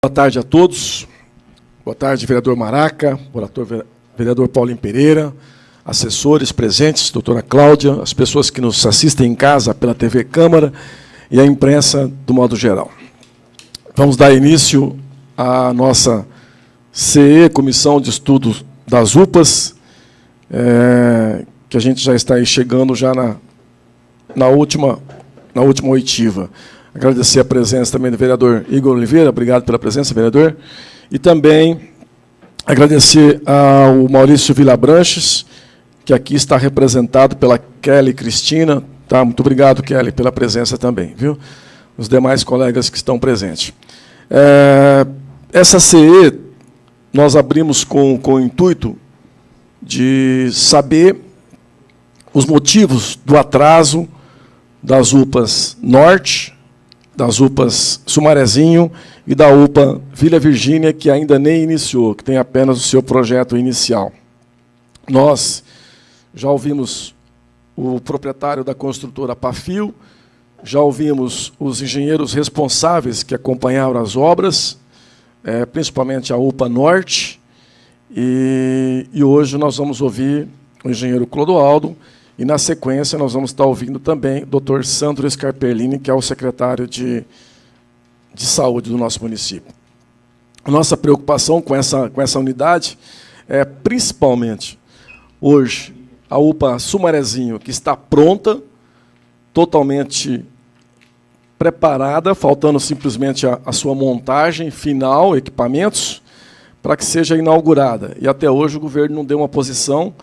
Boa tarde a todos. Boa tarde, vereador Maraca, vereador Paulinho Pereira, assessores presentes, doutora Cláudia, as pessoas que nos assistem em casa pela TV Câmara e a imprensa do modo geral. Vamos dar início à nossa CE, Comissão de Estudos das UPAs, que a gente já está aí chegando já na última oitiva. Agradecer a presença também do vereador Igor Oliveira, obrigado pela presença, vereador. E também agradecer ao Maurício Vilabranches, que aqui está representado pela Kelly Cristina. Tá? Muito obrigado, Kelly, pela presença também, viu? Os demais colegas que estão presentes. Essa CE nós abrimos com o intuito de saber os motivos do atraso das UPAs Norte, das UPAs Sumarezinho e da UPA Vila Virgínia, que ainda nem iniciou, que tem apenas o seu projeto inicial. Nós já ouvimos o proprietário da construtora Pafil, já ouvimos os engenheiros responsáveis que acompanharam as obras, principalmente a UPA Norte, e hoje nós vamos ouvir o engenheiro Clodoaldo, e, na sequência, nós vamos estar ouvindo também o doutor Sandro Scarpellini, que é o secretário de Saúde do nosso município. A nossa preocupação com essa unidade é, principalmente, hoje, a UPA Sumarezinho, que está pronta, totalmente preparada, faltando simplesmente a sua montagem final, equipamentos, para que seja inaugurada. E, até hoje, o governo não deu uma posição,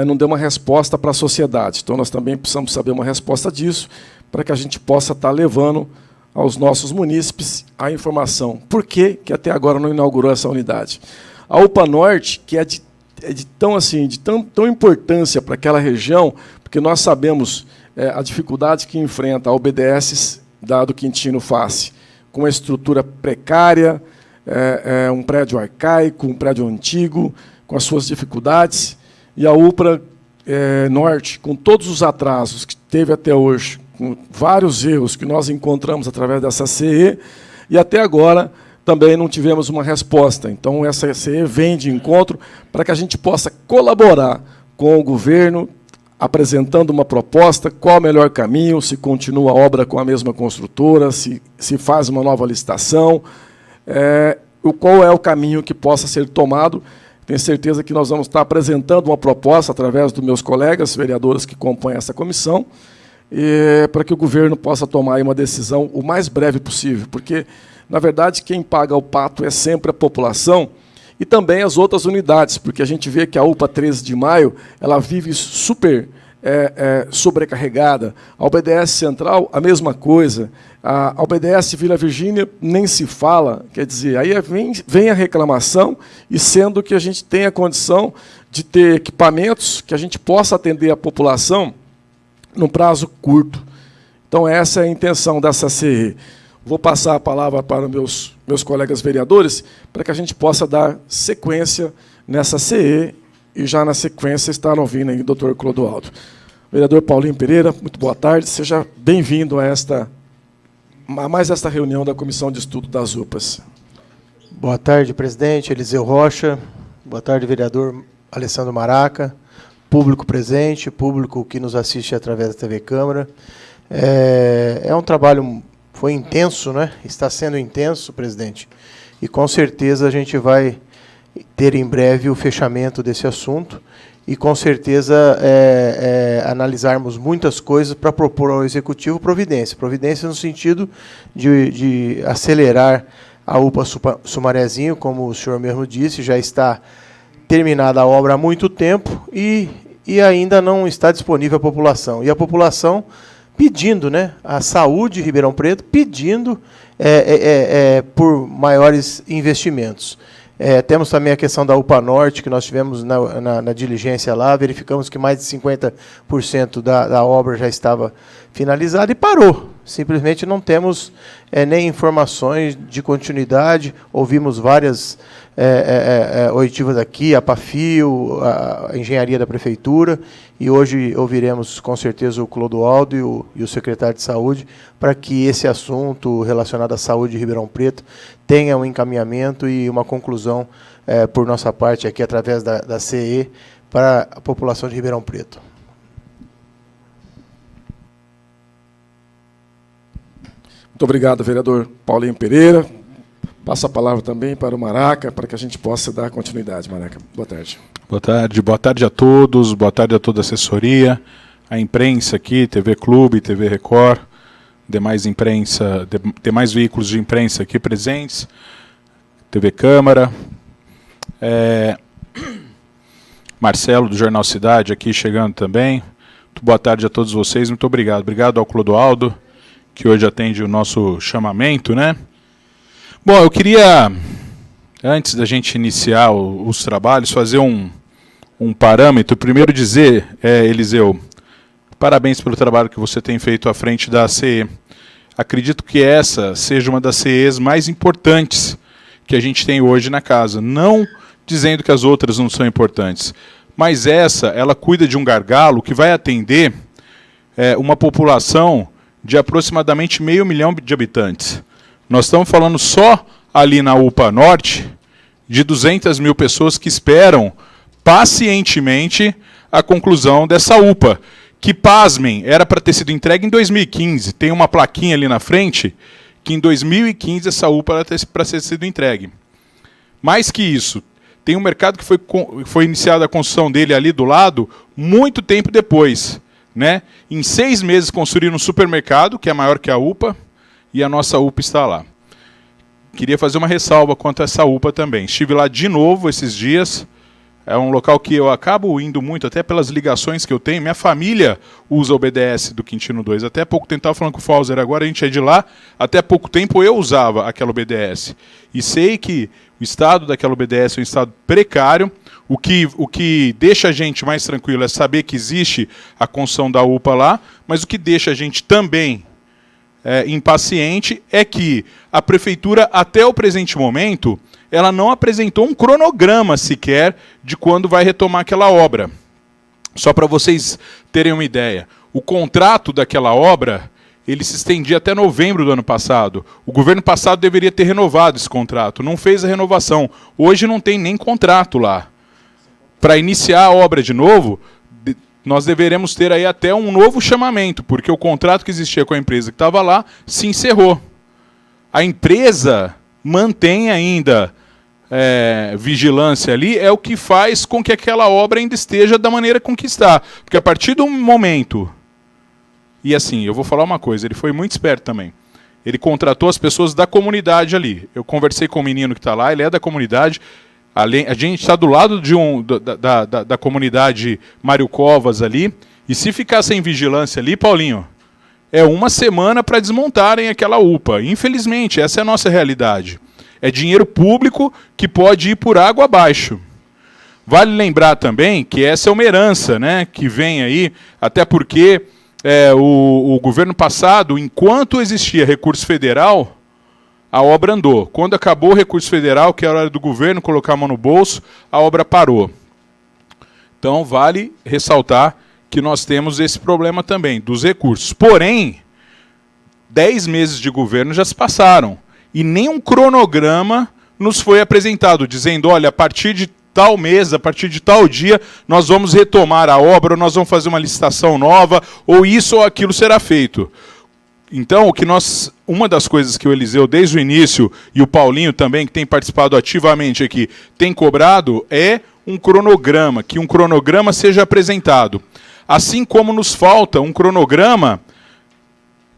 não deu uma resposta para a sociedade. Então, nós também precisamos saber uma resposta disso, para que a gente possa estar levando aos nossos munícipes a informação. Por que até agora não inaugurou essa unidade? A UPA Norte, que é de tão importância para aquela região, porque nós sabemos a dificuldade que enfrenta a UBS dado Quintino Face, com uma estrutura precária, um prédio arcaico, um prédio antigo, com as suas dificuldades. E a UPA Norte, com todos os atrasos que teve até hoje, com vários erros que nós encontramos através dessa CE, e até agora também não tivemos uma resposta. Então, essa CE vem de encontro para que a gente possa colaborar com o governo, apresentando uma proposta, qual o melhor caminho, se continua a obra com a mesma construtora, se faz uma nova licitação, qual é o caminho que possa ser tomado. Tenho certeza que nós vamos estar apresentando uma proposta através dos meus colegas, vereadores que compõem essa comissão, para que o governo possa tomar aí uma decisão o mais breve possível, porque, na verdade, quem paga o pato é sempre a população e também as outras unidades, porque a gente vê que a UPA 13 de Maio ela vive super sobrecarregada. A UBS Central, a mesma coisa. A UBS Vila Virgínia nem se fala, quer dizer, aí vem a reclamação, e sendo que a gente tem a condição de ter equipamentos que a gente possa atender a população num prazo curto. Então, essa é a intenção dessa CE. Vou passar a palavra para meus colegas vereadores, para que a gente possa dar sequência nessa CE, e já na sequência estar ouvindo aí o doutor Clodoaldo. Vereador Paulinho Pereira, muito boa tarde, seja bem-vindo a mais esta reunião da Comissão de Estudo das UPAs. Boa tarde, presidente Eliseu Rocha. Boa tarde, vereador Alessandro Maraca. Público presente, público que nos assiste através da TV Câmara. Um trabalho, foi intenso, né? Está sendo intenso, presidente. E, com certeza, a gente vai ter em breve o fechamento desse assunto e, com certeza, analisarmos muitas coisas para propor ao Executivo providência. Providência no sentido de acelerar a UPA Sumarezinho, como o senhor mesmo disse, já está terminada a obra há muito tempo e ainda não está disponível à população. E a população pedindo, né, a saúde de Ribeirão Preto, pedindo por maiores investimentos. Temos também a questão da UPA Norte, que nós tivemos na diligência lá, verificamos que mais de 50% da obra já estava finalizada e parou. Simplesmente não temos nem informações de continuidade. Ouvimos várias oitivas aqui, a Pafio, a engenharia da prefeitura, e hoje ouviremos com certeza o Clodoaldo e o secretário de Saúde, para que esse assunto relacionado à saúde de Ribeirão Preto tenha um encaminhamento e uma conclusão por nossa parte aqui através da CE para a população de Ribeirão Preto. Muito obrigado, vereador Paulinho Pereira. Passo a palavra também para o Maraca, para que a gente possa dar continuidade. Maraca, boa tarde. Boa tarde a todos, boa tarde a toda a assessoria, a imprensa aqui, TV Clube, TV Record, demais imprensa, demais veículos de imprensa aqui presentes, TV Câmara, Marcelo do Jornal Cidade aqui chegando também. Muito boa tarde a todos vocês, muito obrigado. Obrigado ao Clodoaldo, que hoje atende o nosso chamamento, né? Bom, eu queria, antes da gente iniciar os trabalhos, fazer um parâmetro. Primeiro dizer, Eliseu, parabéns pelo trabalho que você tem feito à frente da CE. Acredito que essa seja uma das CEs mais importantes que a gente tem hoje na casa. Não dizendo que as outras não são importantes, mas ela cuida de um gargalo que vai atender uma população de aproximadamente 500 mil de habitantes. Nós estamos falando só ali na UPA Norte de 200 mil pessoas que esperam pacientemente a conclusão dessa UPA, que, pasmem, era para ter sido entregue em 2015. Tem uma plaquinha ali na frente que em 2015 essa UPA era para ter sido entregue. Mais que isso, tem um mercado que foi iniciada a construção dele ali do lado muito tempo depois. Né? Em 6 meses construíram um supermercado, que é maior que a UPA, e a nossa UPA está lá. Queria fazer uma ressalva quanto a essa UPA também. Estive lá de novo esses dias. É um local que eu acabo indo muito, até pelas ligações que eu tenho. Minha família usa o BDS do Quintino 2. Até pouco tempo, estava falando com o Fauser agora, a gente é de lá. Até pouco tempo eu usava aquela BDS. E sei que o estado daquela BDS é um estado precário. O que deixa a gente mais tranquilo é saber que existe a construção da UPA lá, mas o que deixa a gente também impaciente é que a prefeitura, até o presente momento, ela não apresentou um cronograma sequer de quando vai retomar aquela obra. Só para vocês terem uma ideia, o contrato daquela obra, ele se estendia até novembro do ano passado. O governo passado deveria ter renovado esse contrato, não fez a renovação. Hoje não tem nem contrato lá. Para iniciar a obra de novo, nós deveremos ter aí até um novo chamamento, porque o contrato que existia com a empresa que estava lá se encerrou. A empresa mantém ainda vigilância ali, é o que faz com que aquela obra ainda esteja da maneira com que está. Porque a partir do momento... E assim, eu vou falar uma coisa, ele foi muito esperto também. Ele contratou as pessoas da comunidade ali. Eu conversei com o menino que está lá, ele é da comunidade. A gente está do lado da comunidade Mário Covas ali, e se ficar sem vigilância ali, Paulinho, é 1 semana para desmontarem aquela UPA. Infelizmente, essa é a nossa realidade. É dinheiro público que pode ir por água abaixo. Vale lembrar também que essa é uma herança, né, que vem aí, até porque o governo passado, enquanto existia recurso federal, a obra andou. Quando acabou o recurso federal, que era hora do governo colocar a mão no bolso, a obra parou. Então, vale ressaltar que nós temos esse problema também, dos recursos. Porém, 10 meses de governo já se passaram, e nenhum cronograma nos foi apresentado, dizendo, olha, a partir de tal mês, a partir de tal dia, nós vamos retomar a obra, ou nós vamos fazer uma licitação nova, ou isso ou aquilo será feito. Então, uma das coisas que o Eliseu, desde o início, e o Paulinho também, que tem participado ativamente aqui, tem cobrado, é um cronograma, que um cronograma seja apresentado. Assim como nos falta um cronograma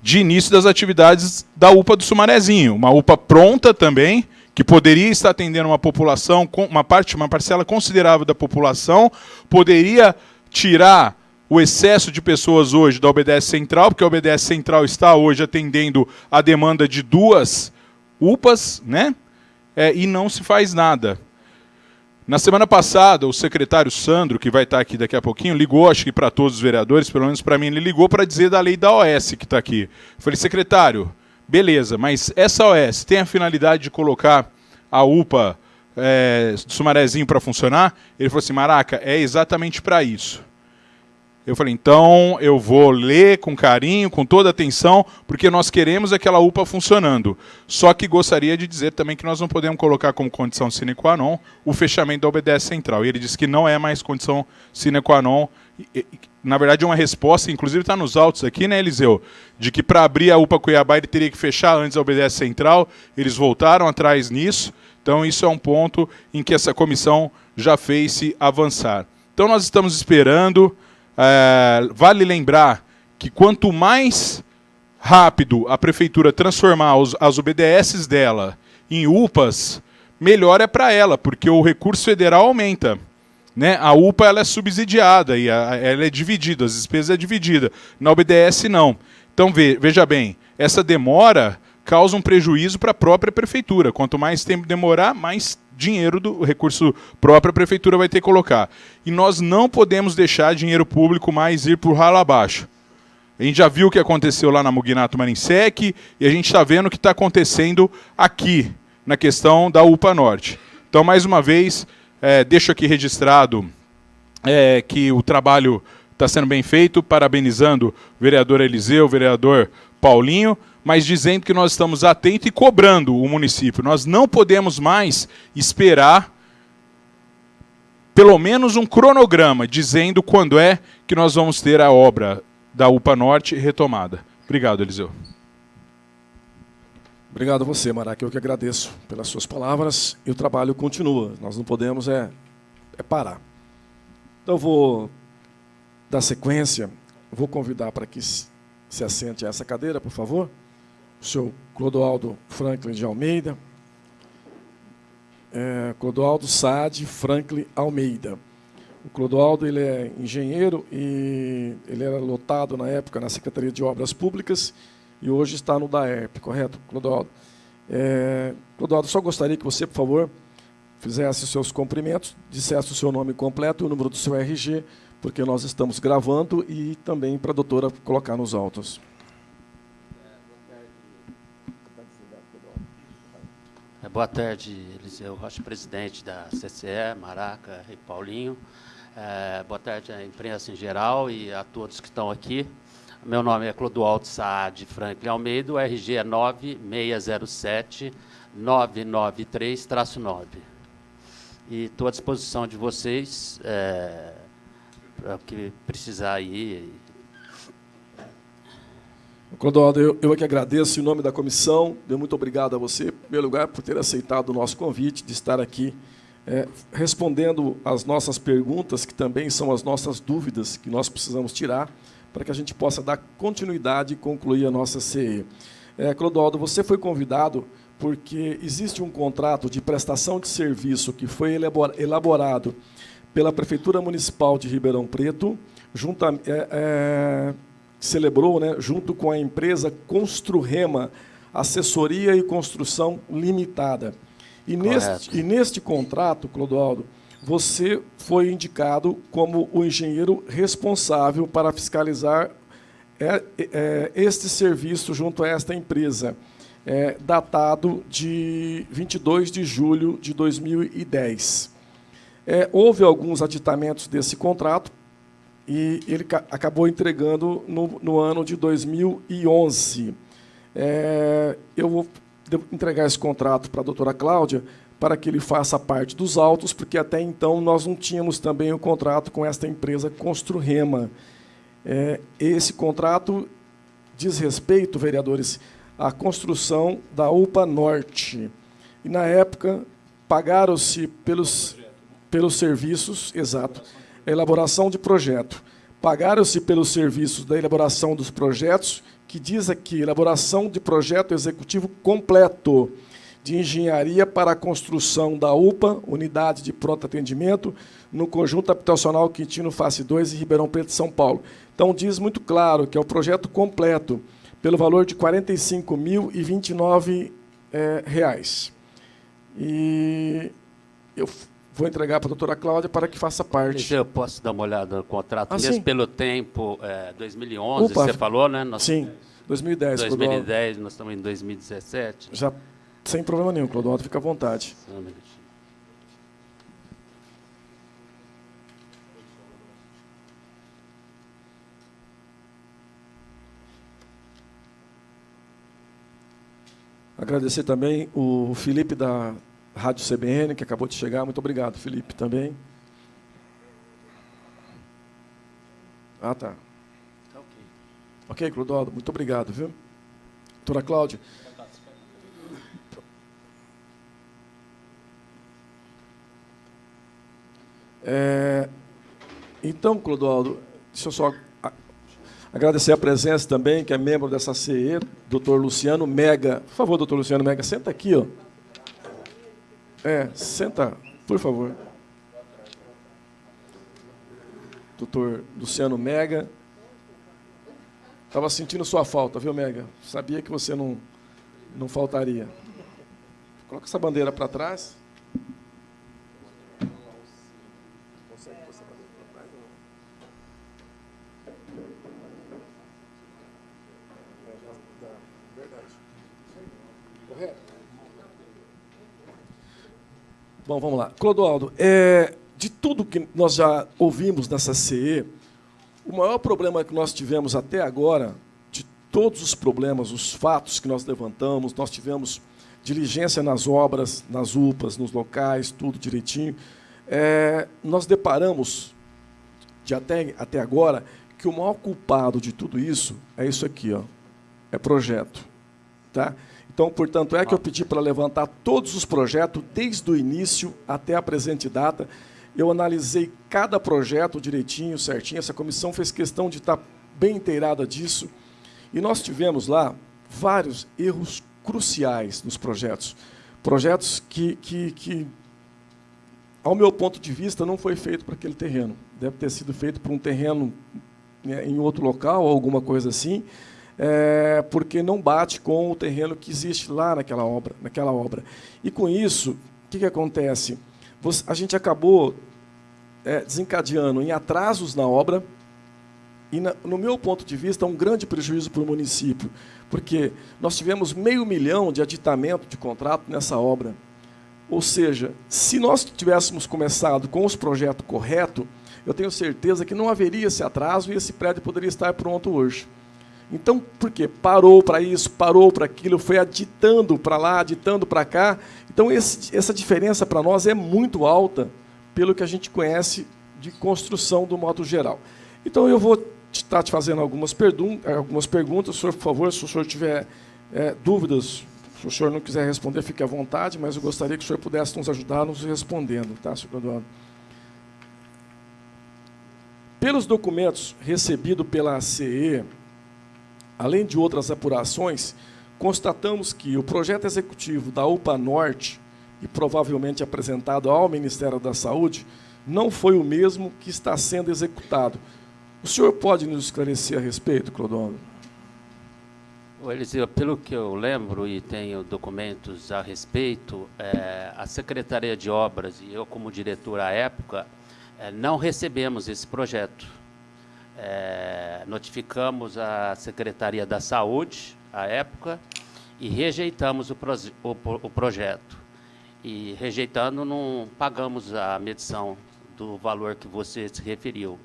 de início das atividades da UPA do Sumarezinho. Uma UPA pronta também, que poderia estar atendendo uma população, uma parcela considerável da população, poderia tirar o excesso de pessoas hoje da OBDS Central, porque a OBDS Central está hoje atendendo a demanda de 2 UPAs, né? E não se faz nada. Na semana passada, o secretário Sandro, que vai estar aqui daqui a pouquinho, ligou, acho que para todos os vereadores, pelo menos para mim, ele ligou para dizer da lei da OS que está aqui. Eu falei, secretário, beleza, mas essa OS tem a finalidade de colocar a UPA do Sumarezinho para funcionar? Ele falou assim, Maraca, é exatamente para isso. Eu falei, então eu vou ler com carinho, com toda atenção, porque nós queremos aquela UPA funcionando. Só que gostaria de dizer também que nós não podemos colocar como condição sine qua non o fechamento da UBS Central. E ele disse que não é mais condição sine qua non. Na verdade, é uma resposta, inclusive está nos autos aqui, né, Eliseu? De que para abrir a UPA Cuiabá ele teria que fechar antes a UBS Central. Eles voltaram atrás nisso. Então isso é um ponto em que essa comissão já fez se avançar. Então nós estamos esperando... vale lembrar que quanto mais rápido a prefeitura transformar as UBDSs dela em UPAs, melhor é para ela, porque o recurso federal aumenta. Né? A UPA ela é subsidiada, e ela é dividida, as despesas é dividida. Na UBDS não. Então veja bem, essa demora causa um prejuízo para a própria prefeitura. Quanto mais tempo demorar, mais dinheiro do recurso próprio a prefeitura vai ter que colocar. E nós não podemos deixar dinheiro público mais ir por ralo abaixo. A gente já viu o que aconteceu lá na Mugnato Marinsec e a gente está vendo o que está acontecendo aqui, na questão da UPA Norte. Então, mais uma vez, deixo aqui registrado que o trabalho está sendo bem feito, parabenizando o vereador Eliseu, o vereador Paulinho, mas dizendo que nós estamos atentos e cobrando o município. Nós não podemos mais esperar pelo menos um cronograma dizendo quando é que nós vamos ter a obra da UPA Norte retomada. Obrigado, Eliseu. Obrigado a você, Maraca. Eu que agradeço pelas suas palavras e o trabalho continua. Nós não podemos parar. Então, eu vou dar sequência. Vou convidar para que se assente a essa cadeira, por favor. O senhor Clodoaldo Franklin de Almeida. Clodoaldo Saad Franklin Almeida. O Clodoaldo ele é engenheiro e ele era lotado na época na Secretaria de Obras Públicas e hoje está no DAERP, correto, Clodoaldo? Clodoaldo, só gostaria que você, por favor, fizesse os seus cumprimentos, dissesse o seu nome completo e o número do seu RG, porque nós estamos gravando e também para a doutora colocar nos autos. Boa tarde, Eliseu Rocha, presidente da CCE, Maraca e Paulinho. Boa tarde à imprensa em geral e a todos que estão aqui. Meu nome é Clodoaldo Saad Franklin Almeida, o RG é 9607-993-9. E estou à disposição de vocês para o que precisar aí. Clodoaldo, eu é que agradeço em nome da comissão, muito obrigado a você, em primeiro lugar, por ter aceitado o nosso convite de estar aqui respondendo as nossas perguntas, que também são as nossas dúvidas que nós precisamos tirar, para que a gente possa dar continuidade e concluir a nossa CE. Clodoaldo, você foi convidado porque existe um contrato de prestação de serviço que foi elaborado pela Prefeitura Municipal de Ribeirão Preto, celebrou, né, junto com a empresa Construrema, Assessoria e Construção Limitada. E neste contrato, Clodoaldo, você foi indicado como o engenheiro responsável para fiscalizar este serviço junto a esta empresa, datado de 22 de julho de 2010. Houve alguns aditamentos desse contrato, e ele acabou entregando no ano de 2011. Eu vou entregar esse contrato para a doutora Cláudia, para que ele faça parte dos autos, porque até então nós não tínhamos também o contrato com esta empresa Construrema. Esse contrato diz respeito, vereadores, à construção da UPA Norte. E, na época, pagaram-se pelos serviços, exato, a elaboração de projeto. Pagaram-se pelos serviços da elaboração dos projetos, que diz aqui, elaboração de projeto executivo completo de engenharia para a construção da UPA, Unidade de Pronto Atendimento, no Conjunto Habitacional Quintino Face 2, em Ribeirão Preto, São Paulo. Então, diz muito claro que é o projeto completo, pelo valor de R$ 45.029. E eu vou entregar para a doutora Cláudia para que faça parte. Eu posso dar uma olhada no contrato, Ah, mesmo sim. pelo tempo, 2011, Opa, você falou, né? Sim, 2010. Clodoaldo. 2010, nós estamos em 2017. Já sem problema nenhum, Clodoaldo, fica à vontade. Só um minutinho. Agradecer também o Felipe da Rádio CBN, que acabou de chegar. Muito obrigado, Felipe, também. Ah, tá. Tá ok. Ok, Clodoaldo, muito obrigado, viu? Doutora Cláudia. Então, Clodoaldo, deixa eu só agradecer a presença também, que é membro dessa CE, doutor Luciano Mega. Por favor, doutor Luciano Mega, senta aqui, ó. Senta, por favor. Doutor Luciano Mega. Estava sentindo sua falta, viu, Mega? Sabia que você não faltaria. Coloca essa bandeira para trás. Bom, vamos lá. Clodoaldo, de tudo que nós já ouvimos nessa CE, o maior problema que nós tivemos até agora, de todos os problemas, os fatos que nós levantamos, nós tivemos diligência nas obras, nas UPAs, nos locais, tudo direitinho, nós deparamos, até agora, que o maior culpado de tudo isso é isso aqui, ó, é projeto. Tá? Então, portanto, que eu pedi para levantar todos os projetos, desde o início até a presente data. Eu analisei cada projeto direitinho, certinho. Essa comissão fez questão de estar bem inteirada disso. E nós tivemos lá vários erros cruciais nos projetos. Projetos que, ao meu ponto de vista, não foi feito para aquele terreno. Deve ter sido feito para um terreno, né, em outro local, ou alguma coisa assim, porque não bate com o terreno que existe lá naquela obra. E, com isso, o que acontece? A gente acabou desencadeando em atrasos na obra e, no meu ponto de vista, um grande prejuízo para o município, porque nós tivemos 500 mil de aditamento de contrato nessa obra. Ou seja, se nós tivéssemos começado com os projetos corretos, eu tenho certeza que não haveria esse atraso e esse prédio poderia estar pronto hoje. Então, por quê? Parou para isso, parou para aquilo, foi aditando para lá, aditando para cá. Então, essa diferença para nós é muito alta, pelo que a gente conhece de construção do modo geral. Então, eu vou estar te fazendo algumas perguntas. O senhor, por favor, se o senhor tiver dúvidas, se o senhor não quiser responder, fique à vontade, mas eu gostaria que o senhor pudesse nos ajudar nos respondendo, tá, senhor Clodoaldo? Pelos documentos recebidos pela CE, além de outras apurações, constatamos que o projeto executivo da UPA Norte, e provavelmente apresentado ao Ministério da Saúde, não foi o mesmo que está sendo executado. O senhor pode nos esclarecer a respeito, Clodoaldo? Eliseu, pelo que eu lembro e tenho documentos a respeito, a Secretaria de Obras e eu, como diretor à época, não recebemos esse projeto. Notificamos a Secretaria da Saúde, à época, e rejeitamos o projeto. E, rejeitando, não pagamos a medição do valor que você se referiu.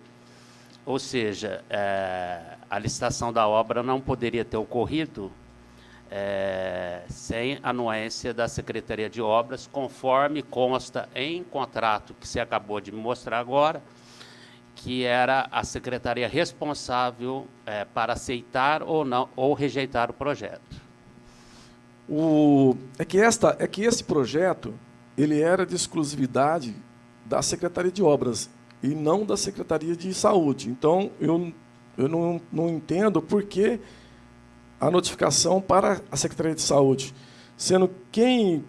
Ou seja, a licitação da obra não poderia ter ocorrido sem anuência da Secretaria de Obras, conforme consta em contrato que você acabou de me mostrar agora, que era a secretaria responsável para aceitar ou não ou rejeitar o projeto. É que esse projeto ele era de exclusividade da Secretaria de Obras e não da Secretaria de Saúde. Então, eu não entendo por que a notificação para a Secretaria de Saúde, sendo quem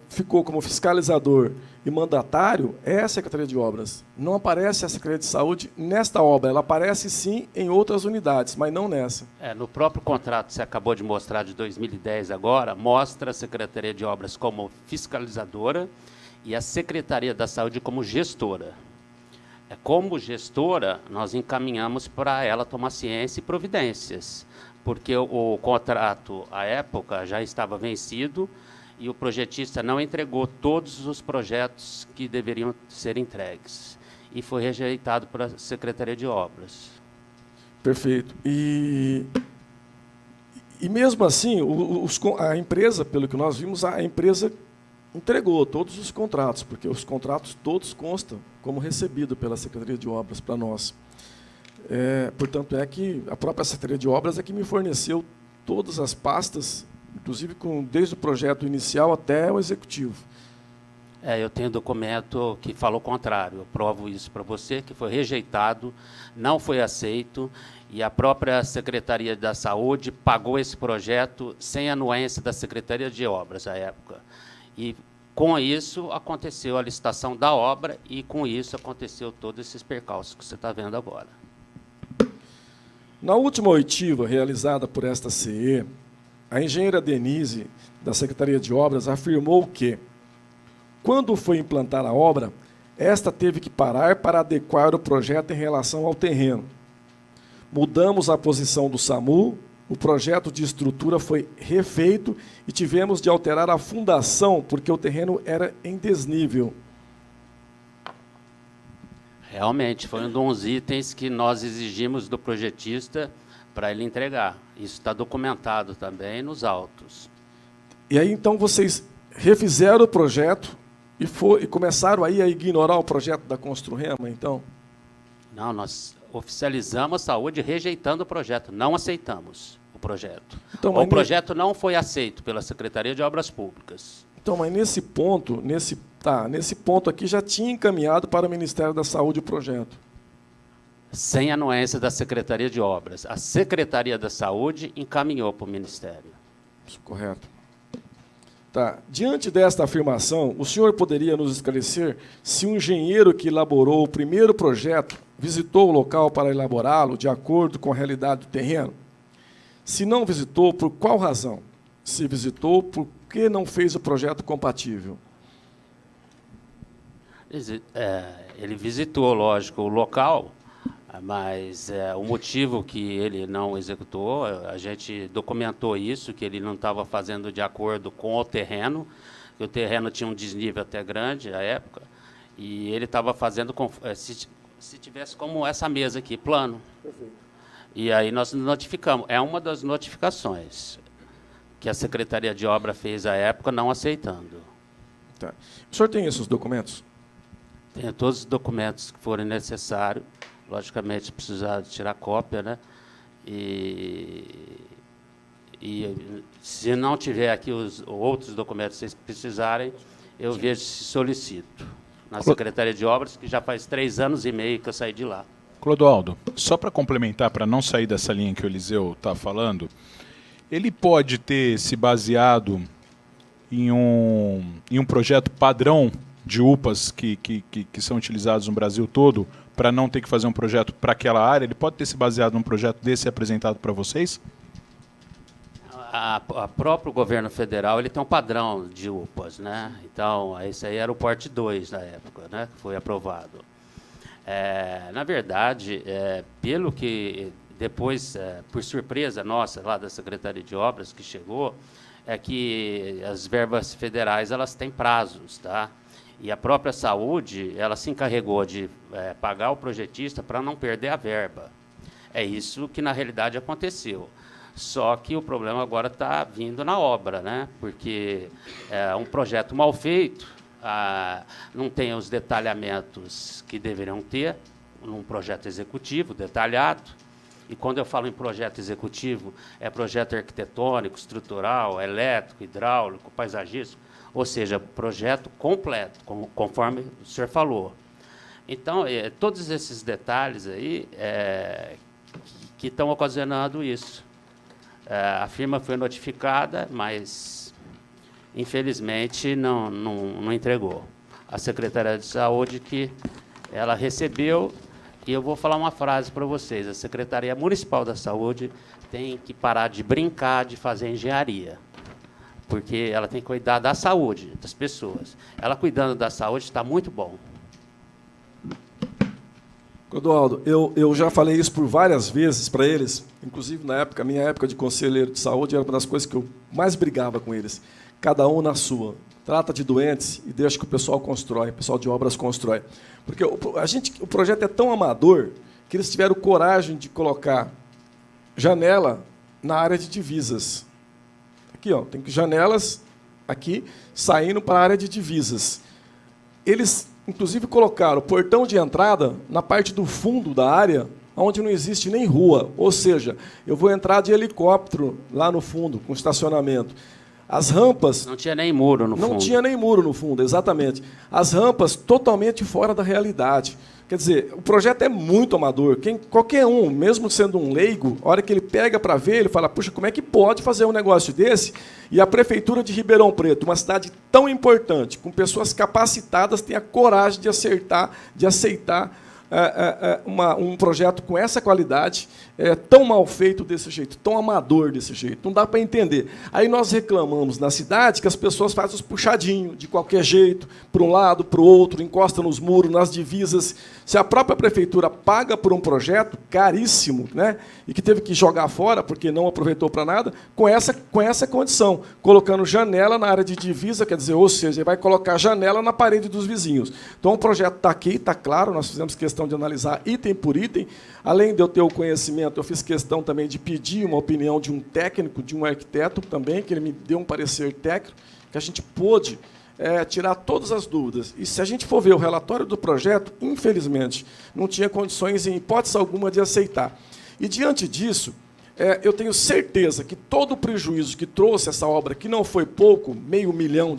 ficou como fiscalizador e mandatário é a Secretaria de Obras. Não aparece a Secretaria de Saúde nesta obra, ela aparece sim em outras unidades, mas não nessa. No próprio contrato que você acabou de mostrar, de 2010 agora, mostra a Secretaria de Obras como fiscalizadora e a Secretaria da Saúde como gestora. Como gestora, nós encaminhamos para ela tomar ciência e providências, porque o contrato, à época, já estava vencido e o projetista não entregou todos os projetos que deveriam ser entregues. E foi rejeitado para a Secretaria de Obras. Perfeito. E mesmo assim, a empresa, pelo que nós vimos, a empresa entregou todos os contratos, porque os contratos todos constam como recebido pela Secretaria de Obras para nós. Portanto, é que a própria Secretaria de Obras é que me forneceu todas as pastas, inclusive desde o projeto inicial até o executivo. Eu tenho documento que fala o contrário. Eu provo isso para você, que foi rejeitado, não foi aceito, e a própria Secretaria da Saúde pagou esse projeto sem anuência da Secretaria de Obras à época. E, com isso, aconteceu a licitação da obra e, com isso, aconteceu todos esses percalços que você está vendo agora. Na última oitiva realizada por esta CE, a engenheira Denise, da Secretaria de Obras, afirmou que, quando foi implantar a obra, esta teve que parar para adequar o projeto em relação ao terreno. Mudamos a posição do SAMU, o projeto de estrutura foi refeito e tivemos de alterar a fundação, porque o terreno era em desnível. Realmente, foi um dos itens que nós exigimos do projetista para ele entregar. Isso está documentado também nos autos. E aí, então, vocês refizeram o projeto e começaram aí a ignorar o projeto da Construrema, então? Não, nós oficializamos a saúde rejeitando o projeto, não aceitamos o projeto. Então, o projeto não foi aceito pela Secretaria de Obras Públicas. Então, mas nesse ponto aqui já tinha encaminhado para o Ministério da Saúde o projeto. Sem anuência da Secretaria de Obras. A Secretaria da Saúde encaminhou para o Ministério. Isso, correto. Tá. Diante desta afirmação, o senhor poderia nos esclarecer se o engenheiro que elaborou o primeiro projeto visitou o local para elaborá-lo de acordo com a realidade do terreno? Se não visitou, por qual razão? Se visitou, por que não fez o projeto compatível? Ele visitou, lógico, o local, mas o motivo que ele não executou, a gente documentou isso, que ele não estava fazendo de acordo com o terreno, que o terreno tinha um desnível até grande à época, e ele estava fazendo, se tivesse como essa mesa aqui, plano. Perfeito. E aí nós notificamos, é uma das notificações que a Secretaria de Obra fez à época, não aceitando. Tá. O senhor tem esses documentos? Tenho todos os documentos que forem necessários. Logicamente, precisar tirar cópia, né? E se não tiver aqui os outros documentos que vocês precisarem, eu vejo se solicito. Na Secretaria de Obras, que já faz 3 anos e meio que eu saí de lá. Clodoaldo, só para complementar, para não sair dessa linha que o Eliseu está falando, ele pode ter se baseado em um projeto padrão de UPAs que são utilizados no Brasil todo, para não ter que fazer um projeto para aquela área? Ele pode ter se baseado num projeto desse apresentado para vocês? A próprio governo federal ele tem um padrão de UPAs, né? Então, esse aí era o porte 2 na época, né? Que foi aprovado. Na verdade, pelo que depois, por surpresa nossa, lá da Secretaria de Obras, que chegou, é que as verbas federais elas têm prazos, tá? E a própria saúde ela se encarregou de pagar o projetista para não perder a verba. É isso que, na realidade, aconteceu. Só que o problema agora está vindo na obra, né? Porque é um projeto mal feito, não tem os detalhamentos que deveriam ter num projeto executivo detalhado. E quando eu falo em projeto executivo, é projeto arquitetônico, estrutural, elétrico, hidráulico, paisagístico, ou seja, projeto completo, conforme o senhor falou. Então, todos esses detalhes aí que estão ocasionando isso. A firma foi notificada, mas, infelizmente, não entregou. A Secretaria de Saúde que ela recebeu, e eu vou falar uma frase para vocês, a Secretaria Municipal da Saúde tem que parar de brincar de fazer engenharia, porque ela tem que cuidar da saúde das pessoas. Ela cuidando da saúde está muito bom. Clodoaldo, eu já falei isso por várias vezes para eles, inclusive na época, minha época de conselheiro de saúde, era uma das coisas que eu mais brigava com eles. Cada um na sua. Trata de doentes e deixa que o pessoal constrói, o pessoal de obras constrói. Porque o projeto é tão amador que eles tiveram coragem de colocar janela na área de divisas. Aqui, ó, tem janelas aqui saindo para a área de divisas. Eles, inclusive, colocaram o portão de entrada na parte do fundo da área, onde não existe nem rua. Ou seja, eu vou entrar de helicóptero lá no fundo, com estacionamento. As rampas... Não tinha nem muro no fundo. Não tinha nem muro no fundo, exatamente. As rampas totalmente fora da realidade. Quer dizer, o projeto é muito amador. Qualquer um, mesmo sendo um leigo, a hora que ele pega para ver, ele fala, puxa, como é que pode fazer um negócio desse? E a Prefeitura de Ribeirão Preto, uma cidade tão importante, com pessoas capacitadas, tem a coragem de aceitar um projeto com essa qualidade, tão mal feito desse jeito, tão amador desse jeito. Não dá para entender. Aí nós reclamamos na cidade que as pessoas fazem os puxadinhos, de qualquer jeito, para um lado, para o outro, encostam nos muros, nas divisas. Se a própria prefeitura paga por um projeto caríssimo, né, e que teve que jogar fora, porque não aproveitou para nada, com essa condição, colocando janela na área de divisa, quer dizer, ou seja, vai colocar janela na parede dos vizinhos. Então, o projeto está aqui, está claro, nós fizemos questão de analisar item por item. Além de eu ter o conhecimento, eu fiz questão também de pedir uma opinião de um técnico, de um arquiteto também, que ele me deu um parecer técnico, que a gente pôde tirar todas as dúvidas. E se a gente for ver o relatório do projeto, infelizmente, não tinha condições, em hipótese alguma, de aceitar. E, diante disso, eu tenho certeza que todo o prejuízo que trouxe essa obra, que não foi pouco, R$500 mil,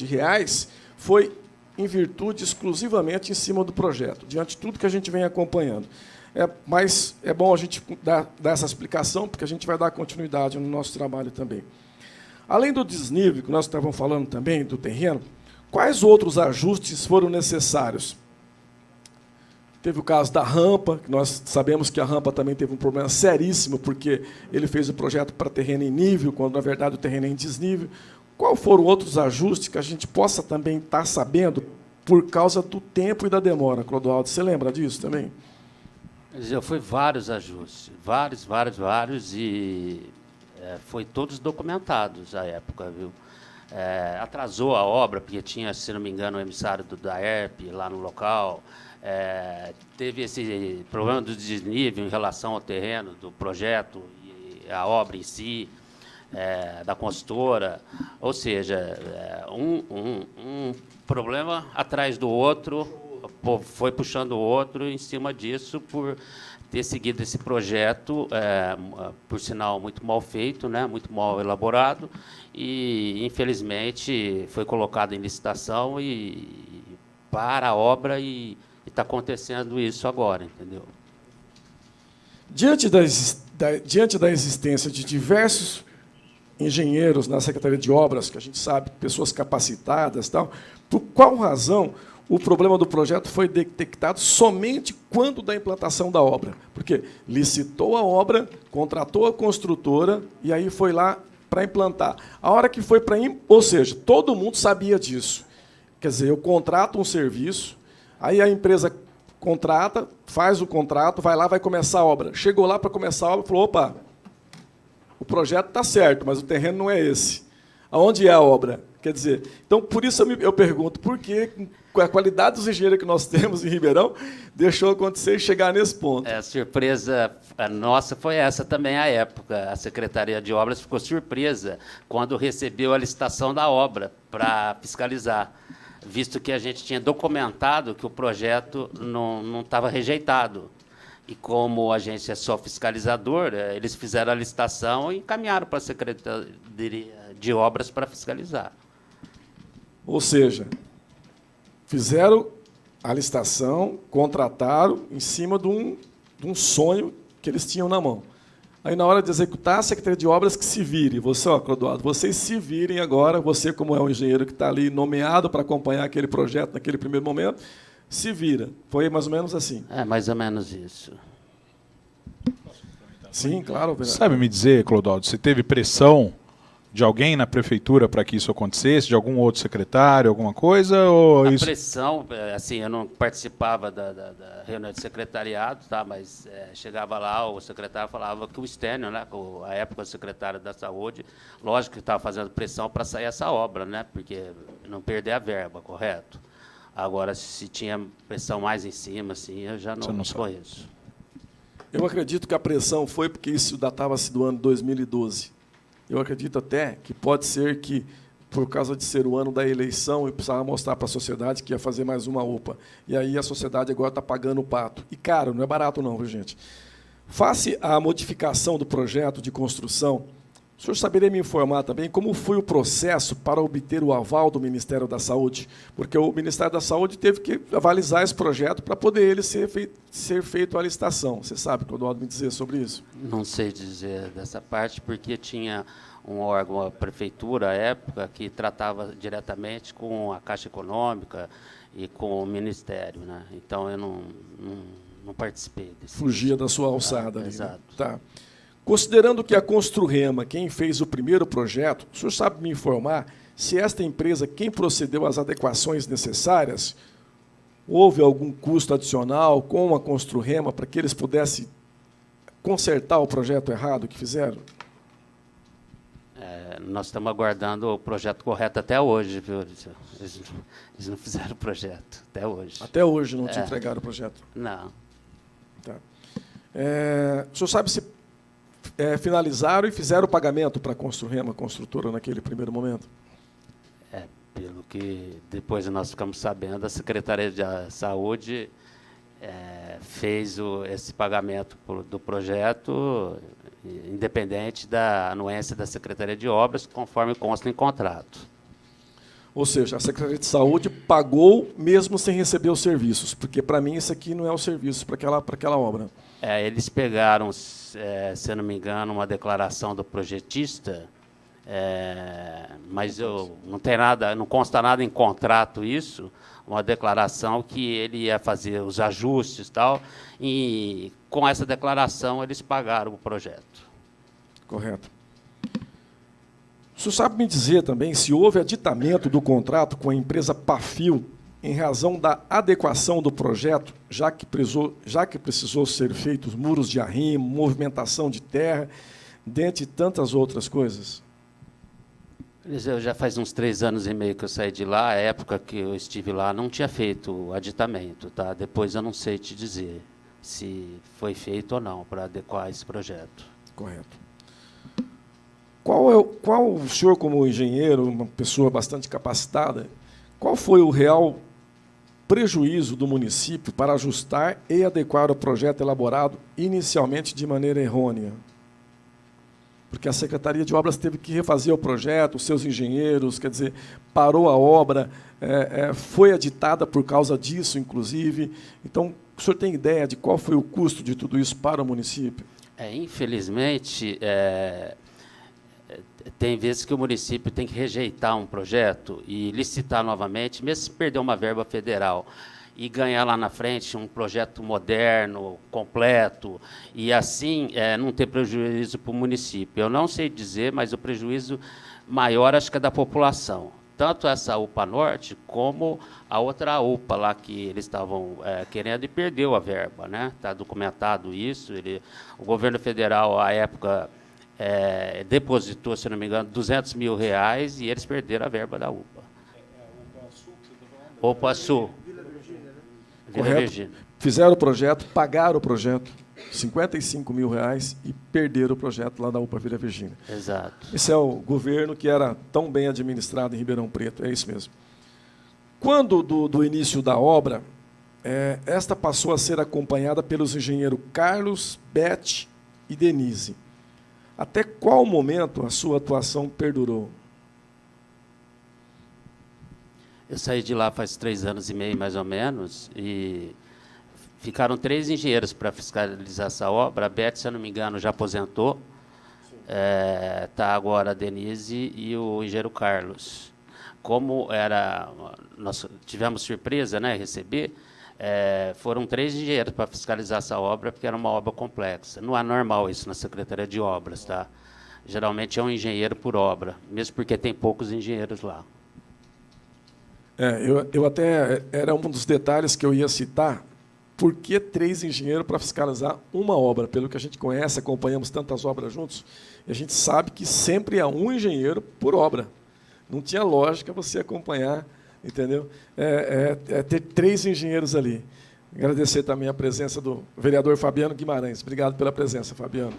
foi em virtude exclusivamente em cima do projeto, diante de tudo que a gente vem acompanhando. Mas é bom a gente dar essa explicação, porque a gente vai dar continuidade no nosso trabalho também. Além do desnível, que nós estávamos falando também, do terreno, quais outros ajustes foram necessários? Teve o caso da rampa, que nós sabemos que a rampa também teve um problema seríssimo, porque ele fez o projeto para terreno em nível, quando, na verdade, o terreno é em desnível. Quais foram outros ajustes que a gente possa também estar sabendo por causa do tempo e da demora, Clodoaldo? Você lembra disso também? Foi vários ajustes, vários, e foi todos documentados à época, viu? Atrasou a obra, porque tinha, se não me engano, o emissário do DAERP lá no local. Teve esse problema do desnível em relação ao terreno do projeto e a obra em si, da consultora. Ou seja, um problema atrás do outro, foi puxando o outro em cima disso, por ter seguido esse projeto, por sinal, muito mal feito, né, muito mal elaborado, e, infelizmente, foi colocado em licitação para a obra, e está acontecendo isso agora, entendeu? Diante da existência de diversos engenheiros na Secretaria de Obras, que a gente sabe, pessoas capacitadas, tal, por qual razão o problema do projeto foi detectado somente quando da implantação da obra? Porque licitou a obra, contratou a construtora e aí foi lá para implantar. A hora que foi para... Ou seja, todo mundo sabia disso. Quer dizer, eu contrato um serviço, aí a empresa contrata, faz o contrato, vai lá, vai começar a obra. Chegou lá para começar a obra e falou, opa, o projeto está certo, mas o terreno não é esse. Aonde é a obra? Quer dizer, então, por isso eu pergunto, por que a qualidade dos engenheiros que nós temos em Ribeirão deixou acontecer e chegar nesse ponto? A surpresa nossa foi essa também à época. A Secretaria de Obras ficou surpresa quando recebeu a licitação da obra para fiscalizar, visto que a gente tinha documentado que o projeto não estava rejeitado. E como a gente é só fiscalizador, eles fizeram a licitação e encaminharam para a Secretaria de Obras para fiscalizar. Ou seja, fizeram a licitação, contrataram em cima de um sonho que eles tinham na mão. Aí, na hora de executar, a Secretaria de Obras que se vire. Você, Clodoaldo, vocês se virem agora, você, como é um engenheiro que está ali nomeado para acompanhar aquele projeto naquele primeiro momento, se vira. Foi mais ou menos assim. Mais ou menos isso. Sim, claro. Sabe me dizer, Clodoaldo, se teve pressão de alguém na prefeitura para que isso acontecesse, de algum outro secretário, alguma coisa? Ou A isso... pressão, assim, eu não participava da reunião de secretariado, tá? Mas chegava lá, o secretário falava que o Stênio, né, a época o secretário da Saúde, lógico que estava fazendo pressão para sair essa obra, né, porque não perder a verba, correto? Agora, se tinha pressão mais em cima, assim, eu já não conheço. Eu acredito que a pressão foi porque isso datava-se do ano 2012. Eu acredito até que pode ser que, por causa de ser o ano da eleição, eu precisava mostrar para a sociedade que ia fazer mais uma UPA. E aí a sociedade agora está pagando o pato. E, caro, não é barato não, viu, gente? Face à modificação do projeto de construção, o senhor saberia me informar também como foi o processo para obter o aval do Ministério da Saúde? Porque o Ministério da Saúde teve que avalizar esse projeto para poder ele ser feito a licitação. Você sabe, Clodoaldo, me dizer sobre isso? Não sei dizer dessa parte, porque tinha um órgão, a prefeitura, à época, que tratava diretamente com a Caixa Econômica e com o Ministério, né? Então, eu não participei desse. Fugia da sua alçada ali. Exato. Né? Tá. Considerando que a Construrema, quem fez o primeiro projeto, o senhor sabe me informar se esta empresa, quem procedeu às adequações necessárias, houve algum custo adicional com a Construrema para que eles pudessem consertar o projeto errado que fizeram? Nós estamos aguardando o projeto correto até hoje, viu? Eles não fizeram o projeto até hoje. Até hoje não te entregaram o projeto? Não. Tá. O senhor sabe se finalizaram e fizeram o pagamento para a Construrema, construtora, naquele primeiro momento? Pelo que depois nós ficamos sabendo, a Secretaria de Saúde fez esse pagamento do projeto, independente da anuência da Secretaria de Obras, conforme consta em contrato. Ou seja, a Secretaria de Saúde pagou mesmo sem receber os serviços, porque, para mim, isso aqui não é o serviço para aquela obra. Eles pegaram, se eu não me engano, uma declaração do projetista, mas não consta nada em contrato isso, uma declaração que ele ia fazer os ajustes e tal, e com essa declaração eles pagaram o projeto. Correto. O senhor sabe me dizer também se houve aditamento do contrato com a empresa Pafil em razão da adequação do projeto, já que precisou ser feitos muros de arrimo, movimentação de terra, dentre tantas outras coisas? Eu já faz uns 3 anos e meio que eu saí de lá, a época que eu estive lá não tinha feito o aditamento, tá? Depois eu não sei te dizer se foi feito ou não para adequar esse projeto. Correto. Qual o senhor, como engenheiro, uma pessoa bastante capacitada, qual foi o real prejuízo do município para ajustar e adequar o projeto elaborado inicialmente de maneira errônea? Porque a Secretaria de Obras teve que refazer o projeto, os seus engenheiros, quer dizer, parou a obra, foi aditada por causa disso, inclusive. Então, o senhor tem ideia de qual foi o custo de tudo isso para o município? Infelizmente, tem vezes que o município tem que rejeitar um projeto e licitar novamente, mesmo se perder uma verba federal, e ganhar lá na frente um projeto moderno, completo, e assim não ter prejuízo para o município. Eu não sei dizer, mas o prejuízo maior acho que é da população. Tanto essa UPA Norte, como a outra UPA lá que eles estavam querendo e perdeu a verba, né? Está documentado isso. O governo federal, à época, depositou, se não me engano, R$200 mil e eles perderam a verba da UPA. UPA Sul. Vila Virgínia. Fizeram o projeto, pagaram o projeto, R$55 mil, e perderam o projeto lá da UPA Vila Virgínia. Exato. Esse é o governo que era tão bem administrado em Ribeirão Preto, é isso mesmo. Quando do início da obra, esta passou a ser acompanhada pelos engenheiros Carlos, Beth e Denise. Até qual momento a sua atuação perdurou? Eu saí de lá faz 3 anos e meio, mais ou menos, e ficaram 3 engenheiros para fiscalizar essa obra. A Beth, se eu não me engano, já aposentou. Está agora a Denise e o engenheiro Carlos. Como nós tivemos surpresa, né, receber, foram 3 engenheiros para fiscalizar essa obra, porque era uma obra complexa. Não é normal isso na Secretaria de Obras, tá? geralmente é um engenheiro por obra, mesmo porque tem poucos engenheiros lá. Eu até, era um dos detalhes que eu ia citar, por que 3 engenheiros para fiscalizar uma obra? Pelo que a gente conhece, acompanhamos tantas obras juntos, e a gente sabe que sempre há um engenheiro por obra. Não tinha lógica você acompanhar, entendeu? Ter 3 engenheiros ali. Agradecer também a presença do vereador Fabiano Guimarães. Obrigado pela presença, Fabiano.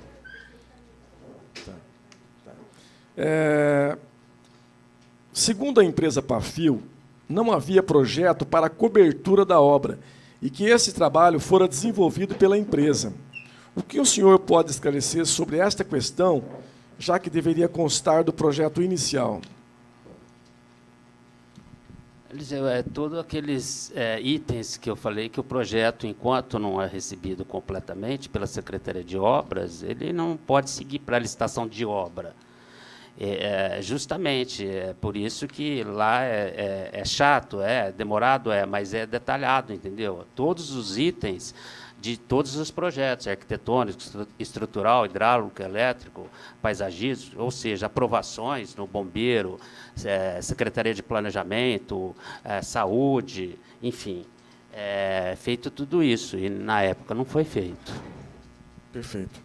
Segundo a empresa Pafil, não havia projeto para a cobertura da obra e que esse trabalho fora desenvolvido pela empresa. O que o senhor pode esclarecer sobre esta questão, já que deveria constar do projeto inicial? Eliseu, todos aqueles itens que eu falei que o projeto, enquanto não é recebido completamente pela Secretaria de Obras, ele não pode seguir para a licitação de obra. Justamente, é por isso que lá é chato, demorado, mas é detalhado, entendeu? Todos os itens de todos os projetos, arquitetônico, estrutural, hidráulico, elétrico, paisagismo, ou seja, aprovações no bombeiro, Secretaria de Planejamento, Saúde, enfim, feito tudo isso, e na época não foi feito. Perfeito.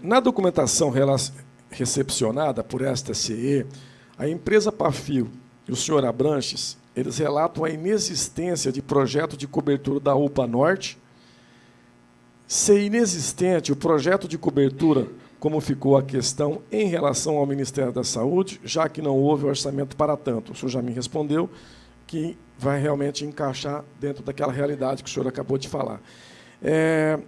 Na documentação recepcionada por esta CE, a empresa Pafil e o senhor Abranches, eles relatam a inexistência de projeto de cobertura da UPA Norte. Se inexistente o projeto de cobertura, como ficou a questão em relação ao Ministério da Saúde, já que não houve orçamento para tanto. O senhor já me respondeu que vai realmente encaixar dentro daquela realidade que o senhor acabou de falar.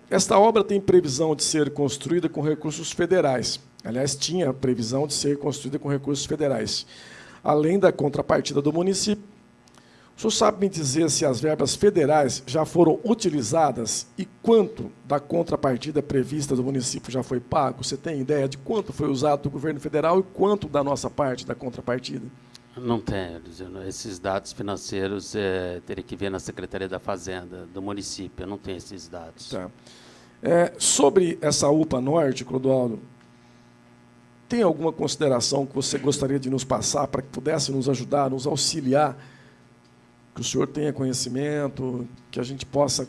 Esta obra tem previsão de ser construída com recursos federais. Aliás, tinha previsão de ser construída com recursos federais. Além da contrapartida do município, o senhor sabe me dizer se as verbas federais já foram utilizadas e quanto da contrapartida prevista do município já foi pago? Você tem ideia de quanto foi usado do governo federal e quanto da nossa parte da contrapartida? Não tenho, esses dados financeiros teria que ver na Secretaria da Fazenda do município, eu não tenho esses dados. Tá. Sobre essa UPA Norte, Clodoaldo, tem alguma consideração que você gostaria de nos passar para que pudesse nos ajudar, nos auxiliar, que o senhor tenha conhecimento, que a gente possa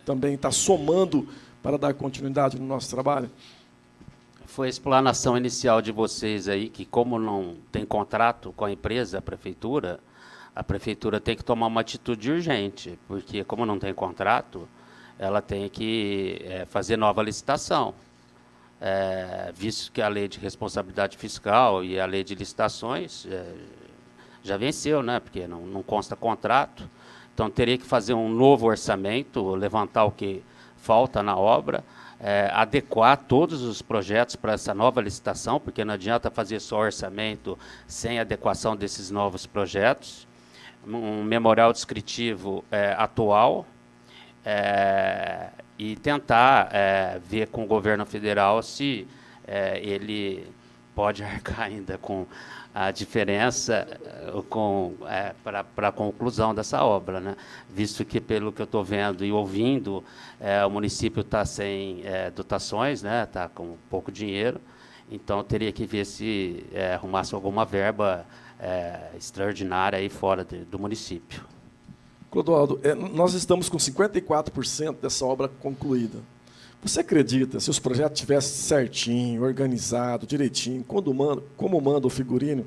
também estar somando para dar continuidade no nosso trabalho? Foi a explanação inicial de vocês aí, que como não tem contrato com a empresa, a prefeitura tem que tomar uma atitude urgente, porque como não tem contrato, ela tem que fazer nova licitação. Visto que a lei de responsabilidade fiscal e a lei de licitações já venceu, né, porque não consta contrato, então teria que fazer um novo orçamento, levantar o que falta na obra, adequar todos os projetos para essa nova licitação, porque não adianta fazer só orçamento sem adequação desses novos projetos, um memorial descritivo atual, e tentar ver com o governo federal se ele pode arcar ainda com a diferença para a conclusão dessa obra, né? Visto que, pelo que eu estou vendo e ouvindo, o município está sem dotações, né? Está com pouco dinheiro, então teria que ver se arrumasse alguma verba extraordinária aí fora do município. Clodoaldo, nós estamos com 54% dessa obra concluída. Você acredita, se os projetos tivessem certinho, organizado, direitinho, como manda o figurino,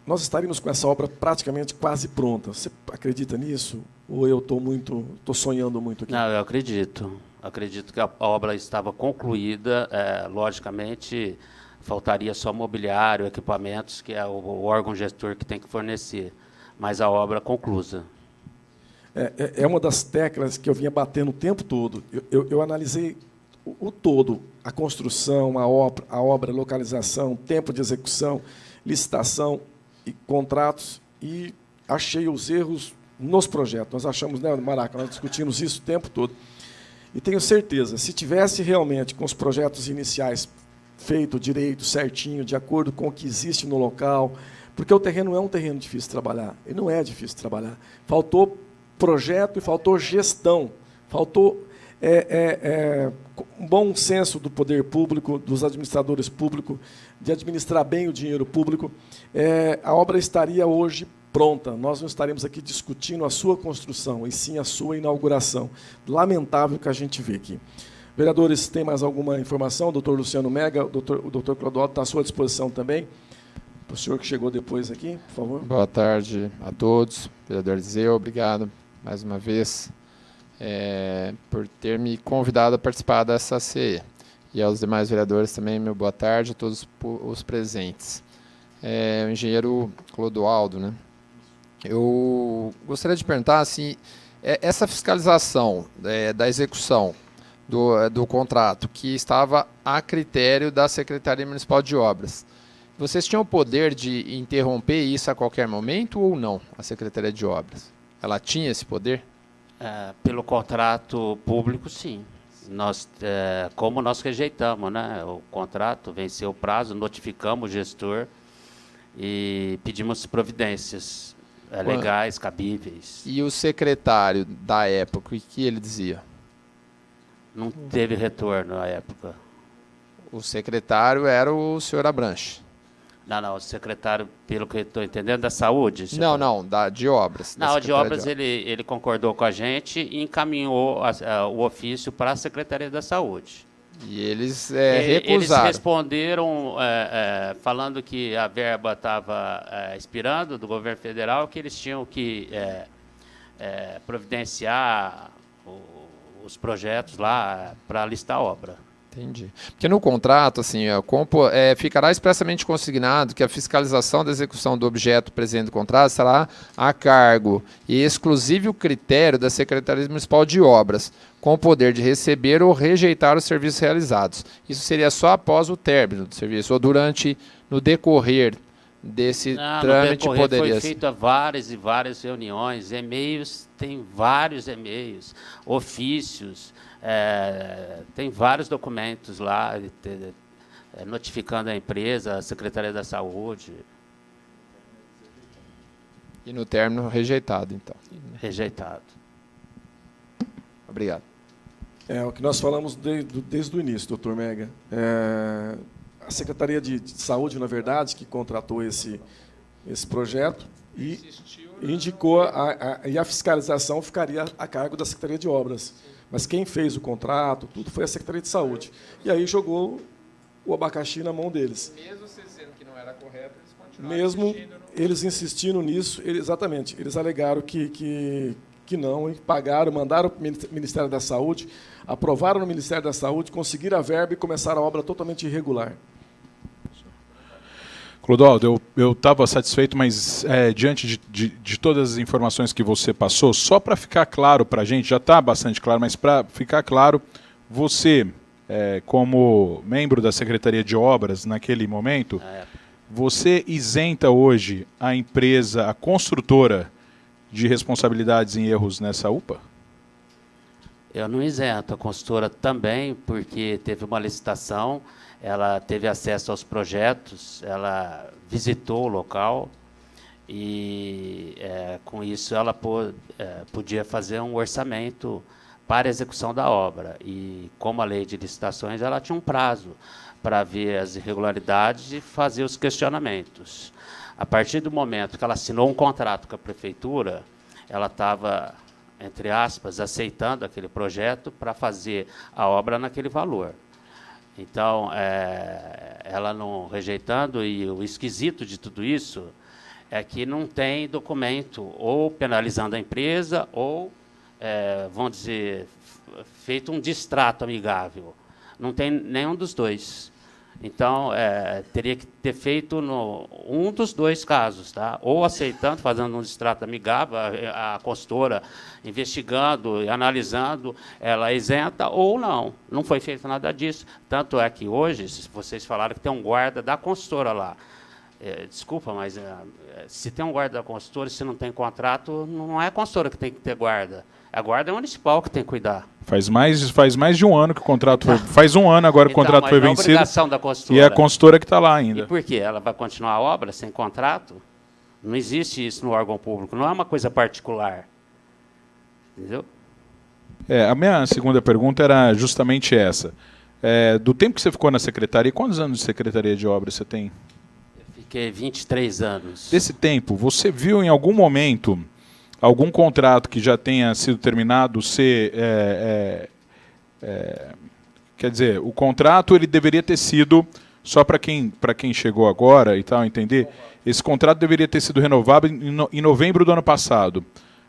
nós estaríamos com essa obra praticamente quase pronta? Você acredita nisso? Ou eu estou sonhando muito aqui? Não, eu acredito. Acredito que a obra estava concluída, logicamente, faltaria só mobiliário, equipamentos, que é o órgão gestor que tem que fornecer, mas a obra conclusa. É uma das teclas que eu vinha batendo o tempo todo. Eu analisei o todo, a construção, a obra, a localização, tempo de execução, licitação e contratos, e achei os erros nos projetos. Nós achamos, né, Maraca, nós discutimos isso o tempo todo. E tenho certeza, se tivesse realmente com os projetos iniciais feito direito, certinho, de acordo com o que existe no local, porque o terreno é um terreno difícil de trabalhar, ele não é difícil de trabalhar. Faltou projeto e faltou gestão, faltou um bom senso do poder público, dos administradores públicos, de administrar bem o dinheiro público, a obra estaria hoje pronta. Nós não estaremos aqui discutindo a sua construção, e sim a sua inauguração. Lamentável que a gente vê aqui. Vereadores, tem mais alguma informação? O doutor Luciano Mega, o doutor Clodoaldo está à sua disposição também. O senhor que chegou depois aqui, por favor. Boa tarde a todos. Vereador Eliseu, obrigado mais uma vez por ter me convidado a participar dessa CE. E aos demais vereadores também, meu boa tarde a todos os presentes. O engenheiro Clodoaldo, né? Eu gostaria de perguntar assim, essa fiscalização da execução do contrato que estava a critério da Secretaria Municipal de Obras, vocês tinham o poder de interromper isso a qualquer momento ou não, a Secretaria de Obras? Ela tinha esse poder? Pelo contrato público, sim. Como nós rejeitamos, né, o contrato, venceu o prazo, notificamos o gestor e pedimos providências legais, cabíveis. E o secretário da época, o que ele dizia? Não teve retorno à época. O secretário era o senhor Abranche? Não, o secretário, pelo que eu estou entendendo, da saúde. Não, de obras. Não, de obras ele concordou com a gente e encaminhou o ofício para a Secretaria da Saúde. E eles Eles recusaram. responderam falando que a verba estava expirando do governo federal, que eles tinham que providenciar os projetos lá para listar a obra. Entendi. Porque no contrato, assim, ficará expressamente consignado que a fiscalização da execução do objeto presente do contrato será a cargo e exclusivo critério da Secretaria Municipal de Obras, com o poder de receber ou rejeitar os serviços realizados. Isso seria só após o término do serviço, ou no decorrer desse trâmite poderia foi feito várias e várias reuniões, e-mails, tem vários e-mails, ofícios, tem vários documentos lá, notificando a empresa, a Secretaria da Saúde. E no término rejeitado, então. Rejeitado. Obrigado. É o que nós falamos desde o início, doutor Mega. A Secretaria de Saúde, na verdade, que contratou esse projeto e indicou e a fiscalização ficaria a cargo da Secretaria de Obras. Mas quem fez o contrato, tudo, foi a Secretaria de Saúde. E aí jogou o abacaxi na mão deles. Mesmo você dizendo que não era correto, eles continuaram Mesmo eles insistindo nisso, exatamente, eles alegaram que não, e pagaram, mandaram para o Ministério da Saúde, aprovaram no Ministério da Saúde, conseguiram a verba e começaram a obra totalmente irregular. Clodoaldo, eu estava satisfeito, mas diante de todas as informações que você passou, só para ficar claro para a gente, já está bastante claro, mas para ficar claro, você, como membro da Secretaria de Obras naquele momento, você isenta hoje a empresa, a construtora, de responsabilidades em erros nessa UPA? Eu não isento, a consultora também, porque teve uma licitação, ela teve acesso aos projetos, ela visitou o local e, com isso, ela podia fazer um orçamento para a execução da obra. E, como a lei de licitações, ela tinha um prazo para ver as irregularidades e fazer os questionamentos. A partir do momento que ela assinou um contrato com a prefeitura, ela estava, entre aspas, aceitando aquele projeto para fazer a obra naquele valor. Então, ela não rejeitando, e o esquisito de tudo isso é que não tem documento ou penalizando a empresa ou, vamos dizer, feito um distrato amigável. Não tem nenhum dos dois. Então, teria que ter feito um dos dois casos, tá? Ou aceitando, fazendo um distrato amigável, a consultora investigando e analisando, ela isenta, ou não. Não foi feito nada disso. Tanto é que hoje, vocês falaram que tem um guarda da consultora lá. Desculpa, mas se tem um guarda da consultora, se não tem contrato, não é a consultora que tem que ter guarda. A guarda municipal que tem que cuidar. Faz mais de um ano que o contrato foi... Faz um ano agora que o contrato foi vencido. Obrigação da consultora. E é a consultora que está lá ainda. E por quê? Ela vai continuar a obra sem contrato? Não existe isso no órgão público. Não é uma coisa particular. Entendeu? A minha segunda pergunta era justamente essa. Do tempo que você ficou na secretaria, quantos anos de secretaria de obras você tem? Eu fiquei 23 anos. Desse tempo, você viu em algum momento algum contrato que já tenha sido terminado ser... quer dizer, o contrato ele deveria ter sido, só para quem chegou agora e tal, entender, esse contrato deveria ter sido renovado em novembro do ano passado.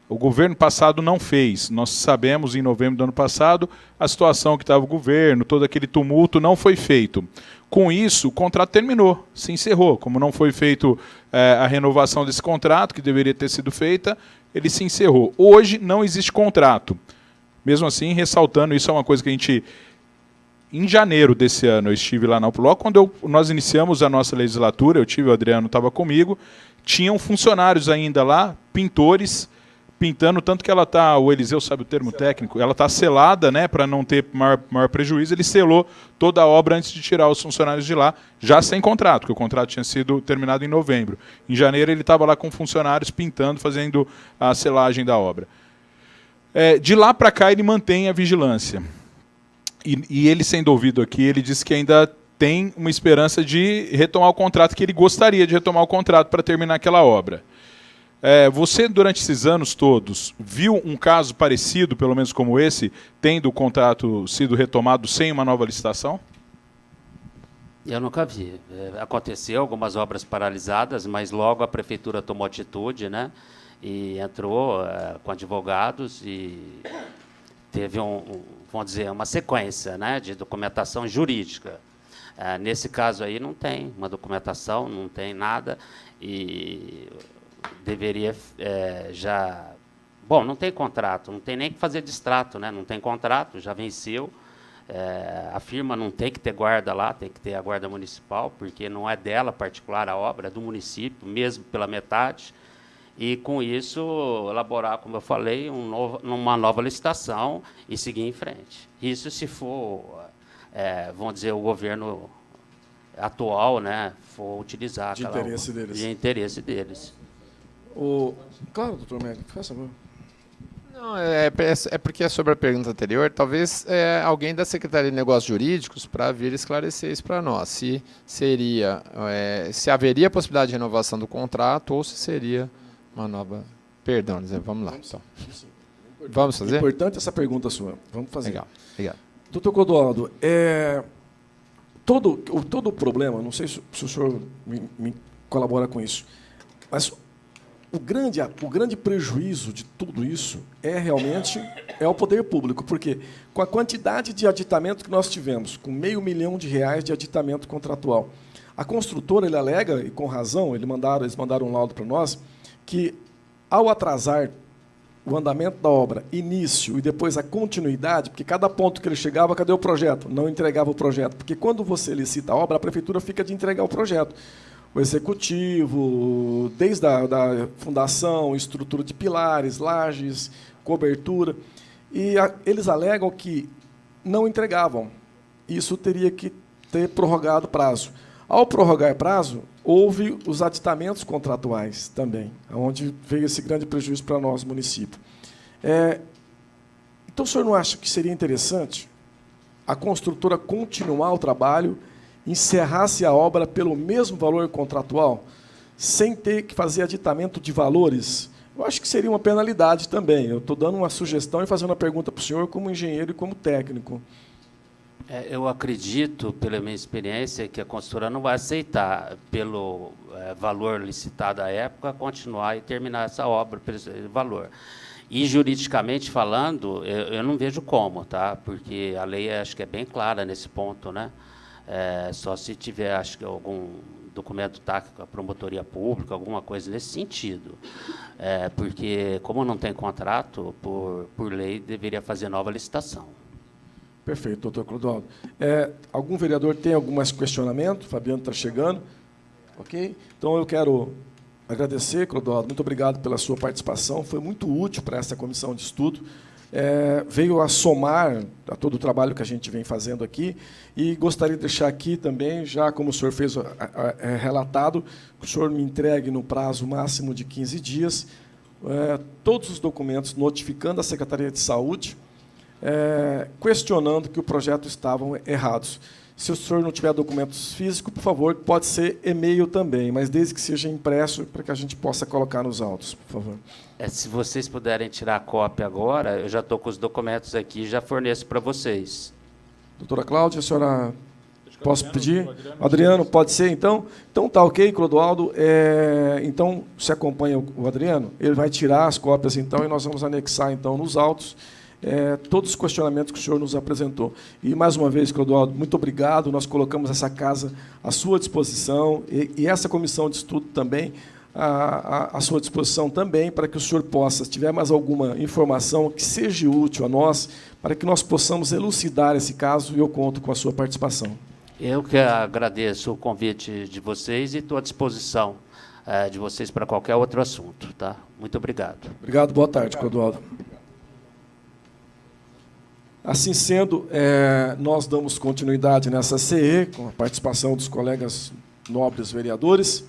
O governo passado não fez. Nós sabemos, em novembro do ano passado, a situação que estava o governo, todo aquele tumulto, não foi feito. Com isso, o contrato terminou, se encerrou. Como não foi feito a renovação desse contrato, que deveria ter sido feita, ele se encerrou. Hoje não existe contrato. Mesmo assim, ressaltando, isso é uma coisa que a gente... Em janeiro desse ano, eu estive lá na UPLOC, quando nós iniciamos a nossa legislatura, o Adriano estava comigo, tinham funcionários ainda lá, pintores, pintando, tanto que ela está, o Eliseu sabe o termo técnico, ela está selada, né, para não ter maior prejuízo, ele selou toda a obra antes de tirar os funcionários de lá, já sem contrato, porque o contrato tinha sido terminado em novembro. Em janeiro ele estava lá com funcionários pintando, fazendo a selagem da obra. De lá para cá ele mantém a vigilância. E ele, sendo ouvido aqui, ele disse que ainda tem uma esperança de retomar o contrato, que ele gostaria de retomar o contrato para terminar aquela obra. Você, durante esses anos todos, viu um caso parecido, pelo menos como esse, tendo o contrato sido retomado sem uma nova licitação? Eu nunca vi. Aconteceu algumas obras paralisadas, mas logo a prefeitura tomou atitude, né? E entrou com advogados e teve vamos dizer, uma sequência, né, de documentação jurídica. Nesse caso aí não tem uma documentação, não tem nada, e deveria já... Bom, não tem contrato, não tem nem que fazer distrato, né? Não tem contrato, já venceu. A firma não tem que ter guarda lá, tem que ter a guarda municipal, porque não é dela particular a obra, é do município, mesmo pela metade. E, com isso, elaborar, como eu falei, uma nova licitação e seguir em frente. Isso se for, vamos dizer, o governo atual, né, for utilizar de interesse deles. De interesse deles. Claro, doutor Médio, por favor. Não, é porque é sobre a pergunta anterior, talvez alguém da Secretaria de Negócios Jurídicos para vir esclarecer isso para nós, se haveria possibilidade de renovação do contrato ou se seria uma nova... Perdão, vamos lá. Então. Vamos fazer? Importante essa pergunta sua. Vamos fazer. Legal, obrigado. Doutor Clodoaldo, todo o problema, não sei se o senhor me colabora com isso, mas o grande prejuízo de tudo isso realmente o poder público, porque com a quantidade de aditamento que nós tivemos, com R$500 milhão de aditamento contratual, a construtora ele alega, e com razão, eles mandaram um laudo para nós, que ao atrasar o andamento da obra, início e depois a continuidade, porque cada ponto que ele chegava, cadê o projeto? Não entregava o projeto, porque quando você licita a obra, a prefeitura fica de entregar o projeto. O executivo, desde a fundação, estrutura de pilares, lajes, cobertura, e eles alegam que não entregavam. Isso teria que ter prorrogado prazo. Ao prorrogar prazo, houve os aditamentos contratuais também, onde veio esse grande prejuízo para nós, município. Então, o senhor não acha que seria interessante a construtora continuar o trabalho, encerrasse a obra pelo mesmo valor contratual, sem ter que fazer aditamento de valores? Eu acho que seria uma penalidade também. Eu estou dando uma sugestão e fazendo uma pergunta para o senhor como engenheiro e como técnico. Eu acredito, pela minha experiência, que a construtora não vai aceitar, pelo valor licitado à época, continuar e terminar essa obra pelo valor. E, juridicamente falando, eu não vejo como, tá? Porque a lei acho que é bem clara nesse ponto, né? Só se tiver, acho que, algum documento tático, a promotoria pública, alguma coisa nesse sentido. Porque, como não tem contrato, por lei, deveria fazer nova licitação. Perfeito, doutor Clodoaldo. Algum vereador tem algum mais questionamento? Fabiano está chegando. Ok? Então, eu quero agradecer, Clodoaldo, muito obrigado pela sua participação, foi muito útil para essa comissão de estudo, veio a somar a todo o trabalho que a gente vem fazendo aqui, e gostaria de deixar aqui também, já como o senhor fez relatado, que o senhor me entregue no prazo máximo de 15 dias, todos os documentos notificando a Secretaria de Saúde questionando que o projeto estavam errados. Se o senhor não tiver documentos físicos, por favor, pode ser e-mail também, mas desde que seja impresso, para que a gente possa colocar nos autos, por favor. Se vocês puderem tirar a cópia agora, eu já estou com os documentos aqui e já forneço para vocês. Doutora Cláudia, a senhora... Posso pedir? Adriano, pode ser, então? Então, tá ok, Clodoaldo. Então, se acompanha o Adriano, ele vai tirar as cópias, então, e nós vamos anexar, então, nos autos, todos os questionamentos que o senhor nos apresentou. E, mais uma vez, Clodoaldo, muito obrigado. Nós colocamos essa casa à sua disposição e essa comissão de estudo também à sua disposição também, para que o senhor possa, se tiver mais alguma informação que seja útil a nós, para que nós possamos elucidar esse caso, e eu conto com a sua participação. Eu que agradeço o convite de vocês e estou à disposição de vocês para qualquer outro assunto. Tá? Muito obrigado. Obrigado, boa tarde, Clodoaldo. Assim sendo, nós damos continuidade nessa CE, com a participação dos colegas nobres vereadores,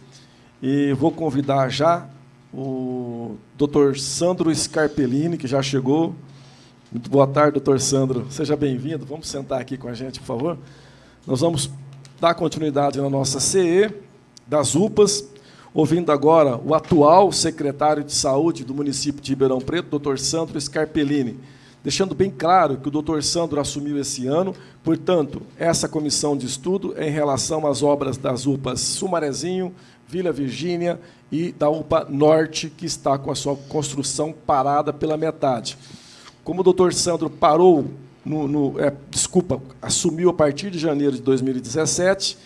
e vou convidar já o Dr. Sandro Scarpellini, que já chegou. Muito boa tarde, doutor Sandro. Seja bem-vindo. Vamos sentar aqui com a gente, por favor. Nós vamos dar continuidade na nossa CE das UPAs, ouvindo agora o atual secretário de Saúde do município de Ribeirão Preto, doutor Sandro Scarpellini, deixando bem claro que o doutor Sandro assumiu esse ano, portanto, essa comissão de estudo é em relação às obras das UPAs Sumarezinho, Vila Virgínia e da UPA Norte, que está com a sua construção parada pela metade. Como o doutor Sandro parou, assumiu a partir de janeiro de 2017,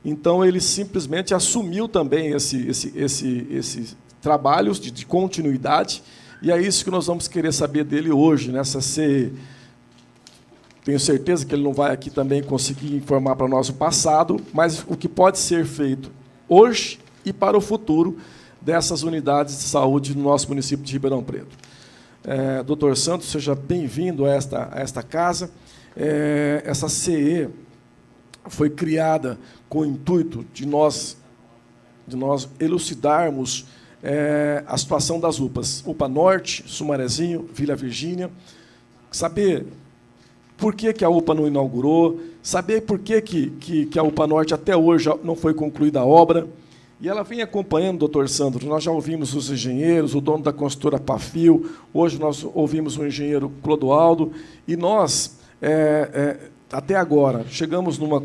então ele simplesmente assumiu também esses trabalhos de continuidade, e é isso que nós vamos querer saber dele hoje, nessa CE. Tenho certeza que ele não vai aqui também conseguir informar para nós o passado, mas o que pode ser feito hoje e para o futuro dessas unidades de saúde no nosso município de Ribeirão Preto. Doutor Santos, seja bem-vindo a esta casa. Essa CE foi criada com o intuito de nós elucidarmos a situação das UPAs. UPA Norte, Sumarezinho, Vila Virgínia. Saber por que a UPA não inaugurou, saber por que a UPA Norte até hoje não foi concluída a obra. E ela vem acompanhando, doutor Sandro. Nós já ouvimos os engenheiros, o dono da construtora Pafil, hoje nós ouvimos o engenheiro Clodoaldo, e nós, até agora, chegamos numa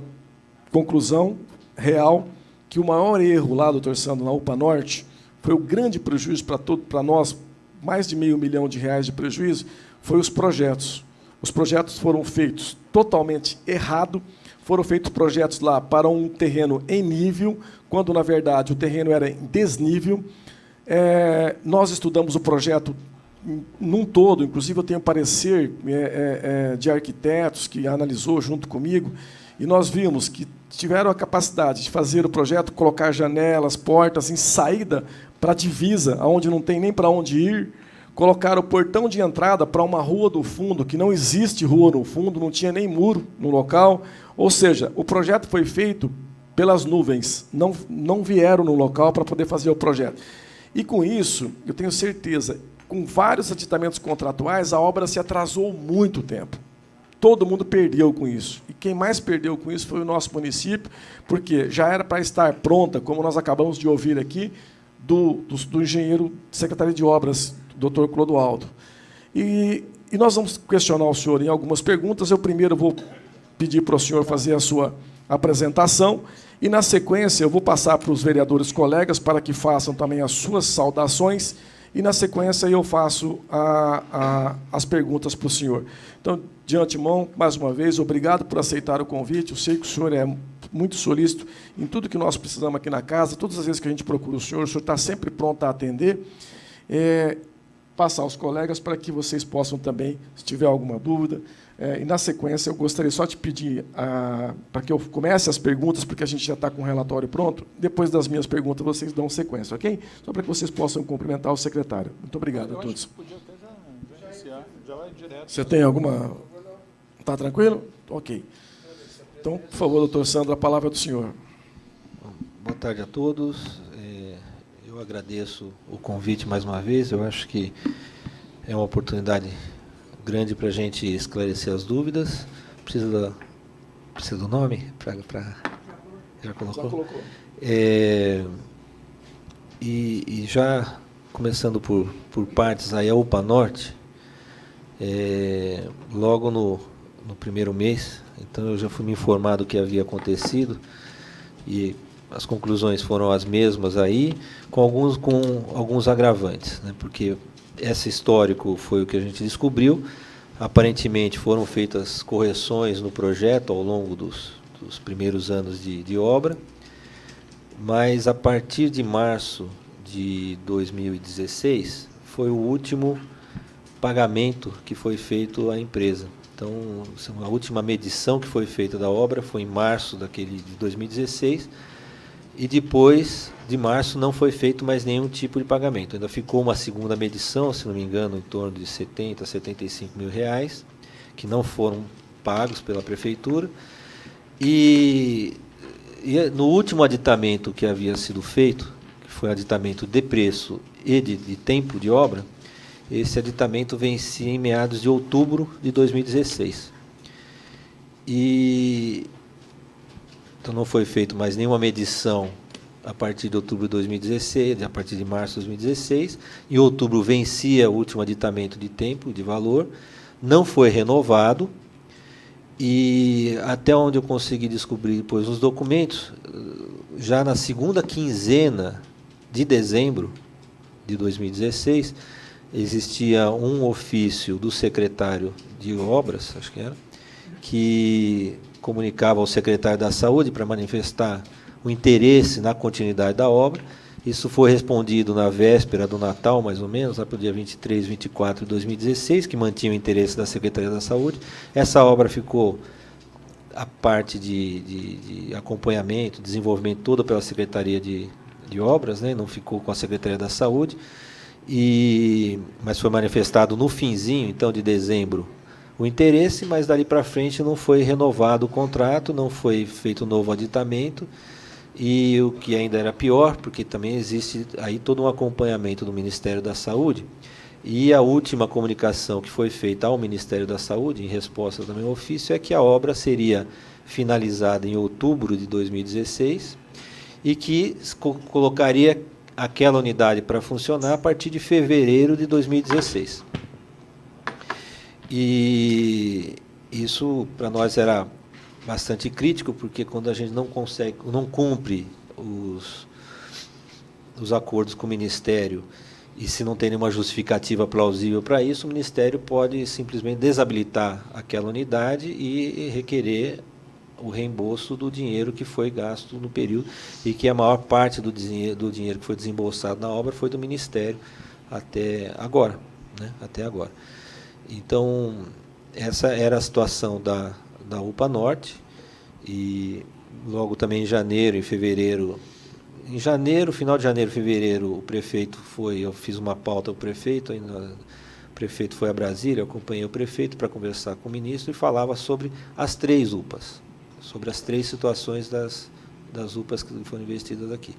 conclusão real que o maior erro lá, doutor Sandro, na UPA Norte, foi o grande prejuízo para nós, mais de R$500 mil de prejuízo, foi os projetos. Os projetos foram feitos totalmente errado. Foram feitos projetos lá para um terreno em nível, quando, na verdade, o terreno era em desnível. Nós estudamos o projeto num todo, inclusive eu tenho parecer de arquitetos que analisou junto comigo, e nós vimos que tiveram a capacidade de fazer o projeto, colocar janelas, portas em saída para a divisa, onde não tem nem para onde ir, colocar o portão de entrada para uma rua do fundo, que não existe rua no fundo, não tinha nem muro no local. Ou seja, o projeto foi feito pelas nuvens, não vieram no local para poder fazer o projeto. E, com isso, eu tenho certeza, com vários aditamentos contratuais, a obra se atrasou muito tempo. Todo mundo perdeu com isso. E quem mais perdeu com isso foi o nosso município, porque já era para estar pronta, como nós acabamos de ouvir aqui, do engenheiro de Secretaria de Obras, doutor Clodoaldo. E nós vamos questionar o senhor em algumas perguntas. Eu primeiro vou pedir para o senhor fazer a sua apresentação, e, na sequência, eu vou passar para os vereadores colegas para que façam também as suas saudações, e, na sequência, eu faço as perguntas para o senhor. Então, de antemão, mais uma vez, obrigado por aceitar o convite. Eu sei que o senhor é muito solícito em tudo que nós precisamos aqui na casa. Todas as vezes que a gente procura o senhor está sempre pronto a atender. Passar aos colegas para que vocês possam também, se tiver alguma dúvida. E, na sequência, eu gostaria só de pedir para que eu comece as perguntas, porque a gente já está com o relatório pronto. Depois das minhas perguntas, vocês dão sequência, ok? Só para que vocês possam cumprimentar o secretário. Muito obrigado a todos. Podia até já iniciar, já vai direto. Você tem alguma... Está tranquilo? Ok. Então, por favor, doutor Sandro, a palavra é do senhor. Boa tarde a todos. Eu agradeço o convite mais uma vez. Eu acho que é uma oportunidade grande para a gente esclarecer as dúvidas. Precisa do nome? Já colocou? E já começando por partes, aí a UPA Norte, logo no primeiro mês, então eu já fui me informado do que havia acontecido, e as conclusões foram as mesmas aí, com alguns agravantes, né, porque esse histórico foi o que a gente descobriu. Aparentemente foram feitas correções no projeto ao longo dos primeiros anos de obra, mas a partir de março de 2016 foi o último pagamento que foi feito à empresa. Então, a última medição que foi feita da obra foi em março de 2016, e depois de março não foi feito mais nenhum tipo de pagamento. Ainda ficou uma segunda medição, se não me engano, em torno de 70 a 75 mil reais, que não foram pagos pela prefeitura. E no último aditamento que havia sido feito, que foi aditamento de preço e de tempo de obra, esse aditamento vencia em meados de outubro de 2016. Então não foi feito mais nenhuma medição a partir de outubro de 2016, a partir de março de 2016. Em outubro vencia o último aditamento de tempo, de valor, não foi renovado, e até onde eu consegui descobrir depois nos documentos, já na segunda quinzena de dezembro de 2016, existia um ofício do secretário de obras, acho que era, que comunicava ao secretário da Saúde para manifestar o interesse na continuidade da obra. Isso foi respondido na véspera do Natal, mais ou menos, lá para o dia 23, 24 de 2016, que mantinha o interesse da Secretaria da Saúde. Essa obra ficou, a parte de acompanhamento, desenvolvimento, toda pela Secretaria de Obras, né? Não ficou com a Secretaria da Saúde, mas foi manifestado no finzinho, então, de dezembro, o interesse, mas dali para frente não foi renovado o contrato, não foi feito novo aditamento, e o que ainda era pior, porque também existe aí todo um acompanhamento do Ministério da Saúde, e a última comunicação que foi feita ao Ministério da Saúde, em resposta também ao ofício, é que a obra seria finalizada em outubro de 2016 e que colocaria aquela unidade para funcionar a partir de fevereiro de 2016. E isso para nós era bastante crítico, porque quando a gente não cumpre os acordos com o Ministério, e se não tem nenhuma justificativa plausível para isso, o Ministério pode simplesmente desabilitar aquela unidade e requerer o reembolso do dinheiro que foi gasto no período, e que a maior parte do dinheiro que foi desembolsado na obra foi do Ministério até agora, né? Até agora. Então, essa era a situação da UPA Norte, e logo também em janeiro, em fevereiro, final de janeiro, fevereiro, o prefeito eu fiz uma pauta ao prefeito, o prefeito foi a Brasília, eu acompanhei o prefeito para conversar com o ministro e falava sobre as 3 UPAs, sobre as 3 situações das UPAs que foram investidas aqui,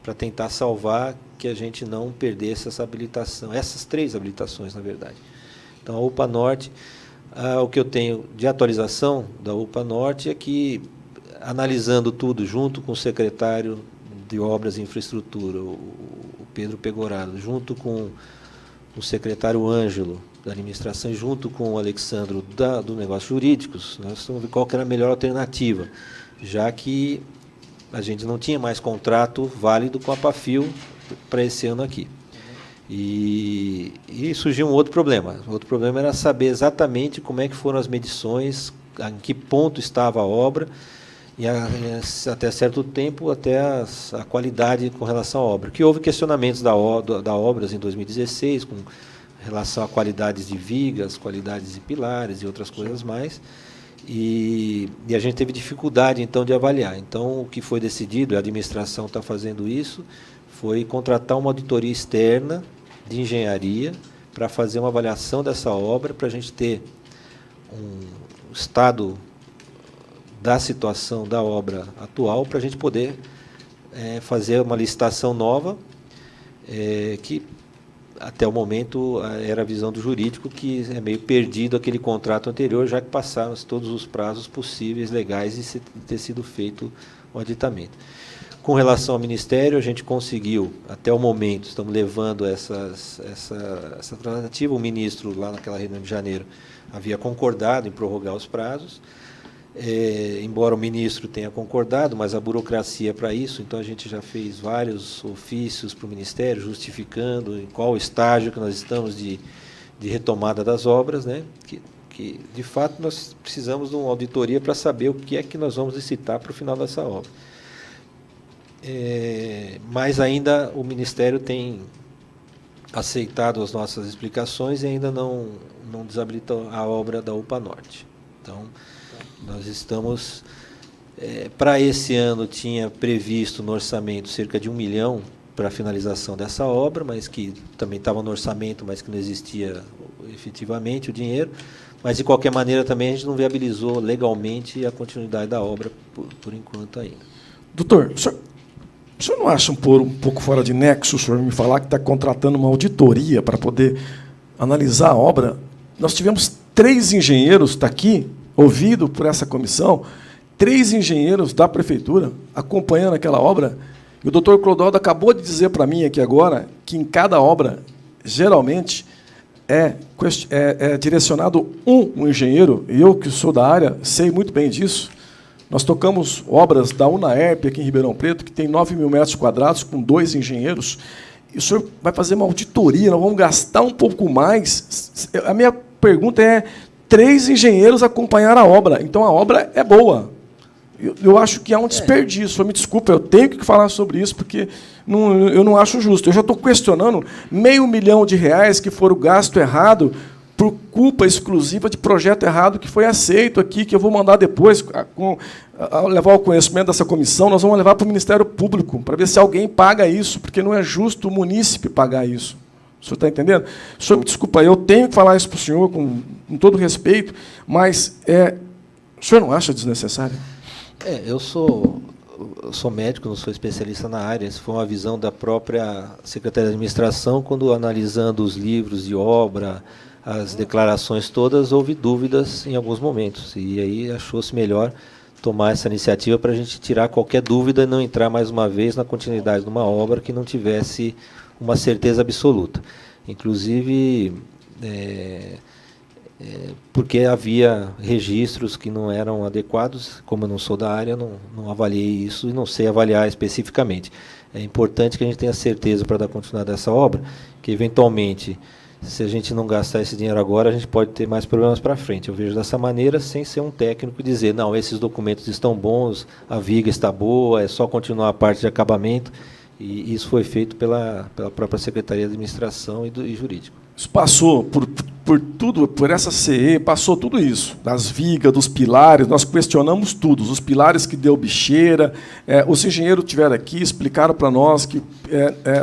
para tentar salvar que a gente não perdesse essa habilitação, essas 3 habilitações, na verdade. Então, a UPA Norte, o que eu tenho de atualização da UPA Norte é que, analisando tudo junto com o secretário de Obras e Infraestrutura, o Pedro Pegoraro, junto com o secretário Ângelo, da administração, junto com o Alexandro, do Negócios Jurídicos, nós vamos ver qual que era a melhor alternativa, já que a gente não tinha mais contrato válido com a Pafil para esse ano aqui. E surgiu um outro problema. O outro problema era saber exatamente como é que foram as medições, em que ponto estava a obra, e até certo tempo, até a qualidade com relação à obra. Que houve questionamentos da obras em 2016, com relação a qualidades de vigas, qualidades de pilares e outras coisas mais, e a gente teve dificuldade, então, de avaliar. Então, o que foi decidido, a administração está fazendo isso, foi contratar uma auditoria externa de engenharia para fazer uma avaliação dessa obra, para a gente ter um estado da situação da obra atual, para a gente poder fazer uma licitação nova, que até o momento era a visão do jurídico que é meio perdido aquele contrato anterior, já que passaram todos os prazos possíveis, legais, e ter sido feito o aditamento. Com relação ao Ministério, a gente conseguiu, até o momento, estamos levando essa tratativa. O ministro, lá naquela reunião de janeiro, havia concordado em prorrogar os prazos, embora o ministro tenha concordado, mas a burocracia para isso, então a gente já fez vários ofícios para o Ministério, justificando em qual estágio que nós estamos de retomada das obras, né? Que, de fato, nós precisamos de uma auditoria para saber o que é que nós vamos licitar para o final dessa obra. Mas ainda o Ministério tem aceitado as nossas explicações e ainda não desabilitou a obra da UPA Norte. Então, nós estamos... para esse ano, tinha previsto no orçamento cerca de 1 milhão para a finalização dessa obra, mas que também estava no orçamento, mas que não existia efetivamente o dinheiro. Mas, de qualquer maneira, também a gente não viabilizou legalmente a continuidade da obra por enquanto ainda. Doutor, o senhor não acha um pouco fora de nexo o senhor me falar que está contratando uma auditoria para poder analisar a obra? Nós tivemos 3 engenheiros, está aqui, ouvido por essa comissão, 3 engenheiros da prefeitura acompanhando aquela obra. E o doutor Clodoaldo acabou de dizer para mim aqui agora que em cada obra, geralmente, é direcionado um engenheiro, e eu que sou da área, sei muito bem disso. Nós tocamos obras da UNAERP aqui em Ribeirão Preto, que tem 9 mil metros quadrados, com 2 engenheiros, e o senhor vai fazer uma auditoria, nós vamos gastar um pouco mais. A minha pergunta é, 3 engenheiros acompanharam a obra, então a obra é boa. Eu acho que há um desperdício, me desculpa, eu tenho que falar sobre isso, porque eu não acho justo. Eu já estou questionando R$500 milhão que foram gasto errado por culpa exclusiva de projeto errado que foi aceito aqui, que eu vou mandar depois, levar ao conhecimento dessa comissão, nós vamos levar para o Ministério Público, para ver se alguém paga isso, porque não é justo o munícipe pagar isso. O senhor está entendendo? O senhor me desculpa, eu tenho que falar isso para o senhor, com todo respeito, mas o senhor não acha desnecessário? Eu sou médico, não sou especialista na área. Essa foi uma visão da própria Secretaria de Administração, quando, analisando os livros de obra, as declarações todas, houve dúvidas em alguns momentos. E aí achou-se melhor tomar essa iniciativa para a gente tirar qualquer dúvida e não entrar mais uma vez na continuidade de uma obra que não tivesse uma certeza absoluta. Inclusive... porque havia registros que não eram adequados. Como eu não sou da área, não avaliei isso e não sei avaliar especificamente. É importante que a gente tenha certeza, para dar continuidade a essa obra, que, eventualmente, se a gente não gastar esse dinheiro agora, a gente pode ter mais problemas para frente. Eu vejo dessa maneira, sem ser um técnico e dizer, não, esses documentos estão bons, a viga está boa, é só continuar a parte de acabamento. E isso foi feito pela própria Secretaria de Administração e Jurídico. Isso passou por tudo, por essa CE, passou tudo isso, das vigas, dos pilares, nós questionamos tudo, os pilares que deu bicheira, os engenheiros estiveram aqui, explicaram para nós que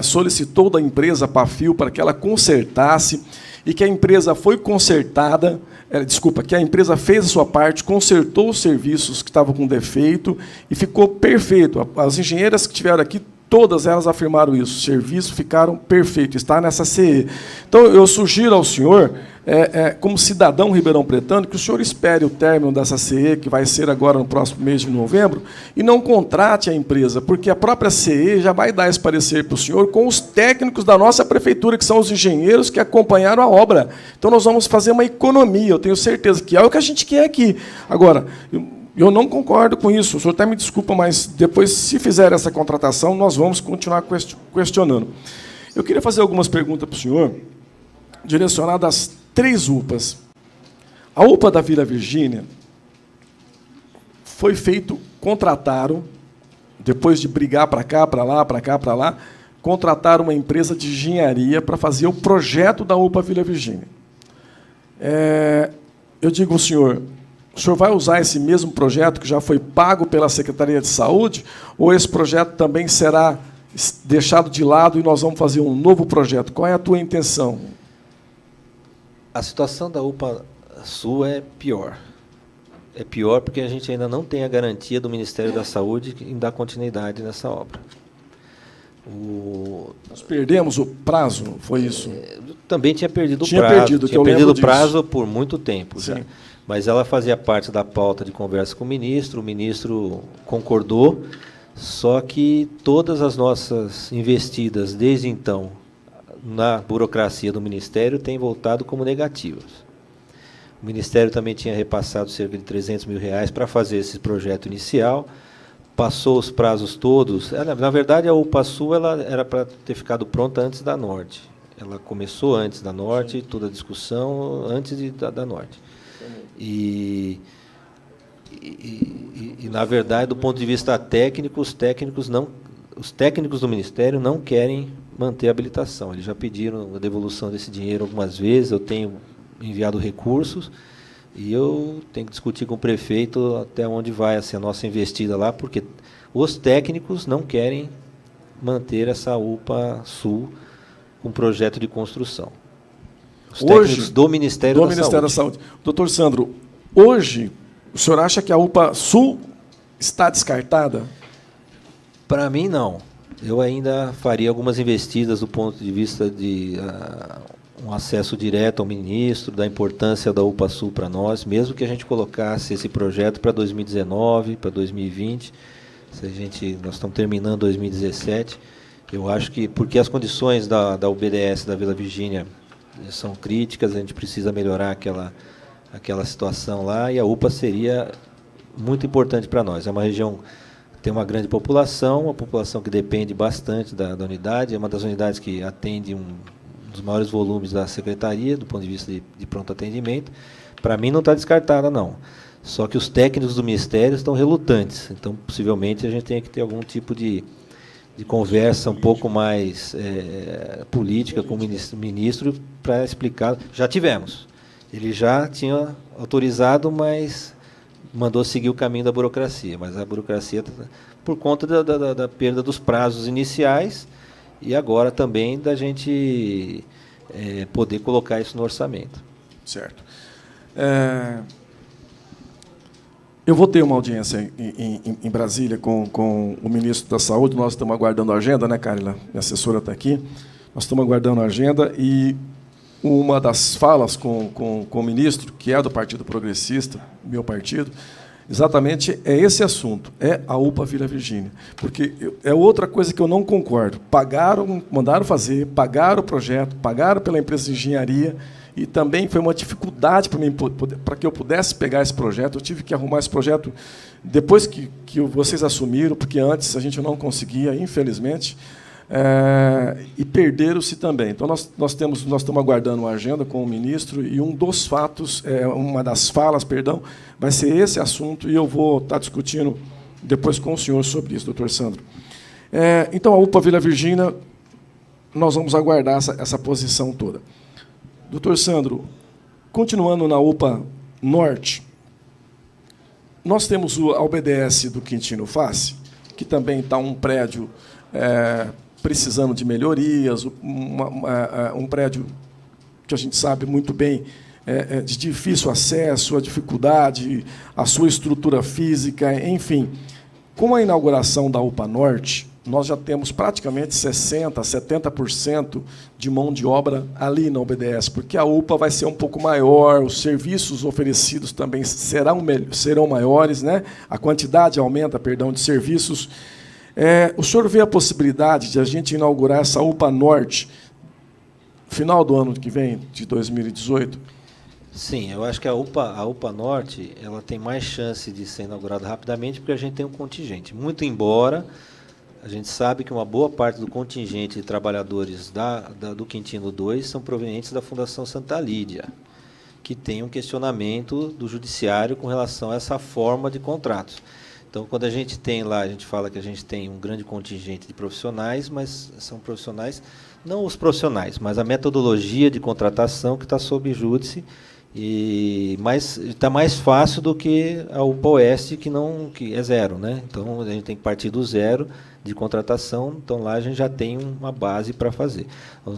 solicitou da empresa Pafil para que ela consertasse, e que a empresa foi consertada, que a empresa fez a sua parte, consertou os serviços que estavam com defeito, e ficou perfeito. As engenheiras que estiveram aqui, todas elas afirmaram isso, os serviços ficaram perfeitos, está nessa CE. Então, eu sugiro ao senhor, como cidadão ribeirão-pretano, que o senhor espere o término dessa CE, que vai ser agora no próximo mês de novembro, e não contrate a empresa, porque a própria CE já vai dar esse parecer para o senhor com os técnicos da nossa prefeitura, que são os engenheiros que acompanharam a obra. Então, nós vamos fazer uma economia, eu tenho certeza que é o que a gente quer aqui. Agora, eu não concordo com isso, o senhor até me desculpa, mas depois, se fizer essa contratação, nós vamos continuar questionando. Eu queria fazer algumas perguntas para o senhor, direcionadas às 3 UPAs. A UPA da Vila Virgínia foi feito, contrataram, depois de brigar para cá, para lá, para cá, para lá, contrataram uma empresa de engenharia para fazer o projeto da UPA Vila Virgínia. Eu digo ao senhor, o senhor vai usar esse mesmo projeto que já foi pago pela Secretaria de Saúde, ou esse projeto também será deixado de lado e nós vamos fazer um novo projeto? Qual é a tua intenção? A situação da UPA Sul é pior. É pior porque a gente ainda não tem a garantia do Ministério da Saúde em dar continuidade nessa obra. Nós perdemos o prazo, foi isso? Também tinha perdido o Tinha prazo. perdido, que tinha eu perdido lembro o prazo por muito tempo já. Sim. Mas ela fazia parte da pauta de conversa com o ministro concordou, só que todas as nossas investidas desde então na burocracia do Ministério têm voltado como negativas. O Ministério também tinha repassado cerca de R$300 mil para fazer esse projeto inicial, passou os prazos todos. Na verdade, a UPA Sul ela era para ter ficado pronta antes da Norte. Ela começou antes da Norte, toda a discussão antes da Norte. E, na verdade, do ponto de vista técnico, os técnicos do Ministério não querem manter a habilitação. Eles já pediram a devolução desse dinheiro algumas vezes, eu tenho enviado recursos, e eu tenho que discutir com o prefeito até onde vai assim, a nossa investida lá, porque os técnicos não querem manter essa UPA Sul com projeto de construção. Os técnicos do Ministério da Saúde. Doutor Sandro, hoje, o senhor acha que a UPA Sul está descartada? Para mim, não. Eu ainda faria algumas investidas do ponto de vista de um acesso direto ao ministro, da importância da UPA Sul para nós, mesmo que a gente colocasse esse projeto para 2019, para 2020, nós estamos terminando 2017, eu acho que, porque as condições da UBS da Vila Virgínia são críticas, a gente precisa melhorar aquela situação lá, e a UPA seria muito importante para nós. É uma região que tem uma grande população, uma população que depende bastante da unidade, é uma das unidades que atende um dos maiores volumes da Secretaria, do ponto de vista de pronto atendimento. Para mim, não está descartada, não. Só que os técnicos do Ministério estão relutantes, então, possivelmente, a gente tem que ter algum tipo de conversa um pouco mais política com o ministro para explicar. Já tivemos. Ele já tinha autorizado, mas mandou seguir o caminho da burocracia. Mas a burocracia, por conta da perda dos prazos iniciais, e agora também da gente poder colocar isso no orçamento. Certo. Eu vou ter uma audiência em Brasília com o ministro da Saúde. Nós estamos aguardando a agenda, né, Carla? Minha assessora está aqui. Nós estamos aguardando a agenda e uma das falas com o ministro, que é do Partido Progressista, meu partido, exatamente é esse assunto, é a UPA Vila Virgínia. Porque é outra coisa que eu não concordo. Mandaram fazer, pagaram o projeto, pagaram pela empresa de engenharia, e também foi uma dificuldade para mim, para que eu pudesse pegar esse projeto. Eu tive que arrumar esse projeto depois que vocês assumiram, porque antes a gente não conseguia, infelizmente, e perderam-se também. Então, nós estamos aguardando uma agenda com o ministro, e uma das falas, vai ser esse assunto, e eu vou estar discutindo depois com o senhor sobre isso, doutor Sandro. Então, a UPA Vila Virgínia, nós vamos aguardar essa posição toda. Doutor Sandro, continuando na UPA Norte, nós temos a UBS do Quintino Fassi, que também está um prédio precisando de melhorias, um prédio que a gente sabe muito bem de difícil acesso, a dificuldade, a sua estrutura física, enfim. Com a inauguração da UPA Norte, nós já temos praticamente 60%, 70% de mão de obra ali na UBS, porque a UPA vai ser um pouco maior, os serviços oferecidos também serão maiores, né? A quantidade aumenta, de serviços. O senhor vê a possibilidade de a gente inaugurar essa UPA Norte no final do ano que vem, de 2018? Sim, eu acho que a UPA Norte ela tem mais chance de ser inaugurada rapidamente, porque a gente tem um contingente. Muito embora a gente sabe que uma boa parte do contingente de trabalhadores do Quintino 2 são provenientes da Fundação Santa Lídia, que tem um questionamento do judiciário com relação a essa forma de contratos. Então, quando a gente tem lá, a gente fala que a gente tem um grande contingente de profissionais, mas são profissionais, não os profissionais, mas a metodologia de contratação que está sob júdice, mas está mais fácil do que a UPA Oeste, que é zero, né? Então, a gente tem que partir do zero de contratação, então lá a gente já tem uma base para fazer. Então,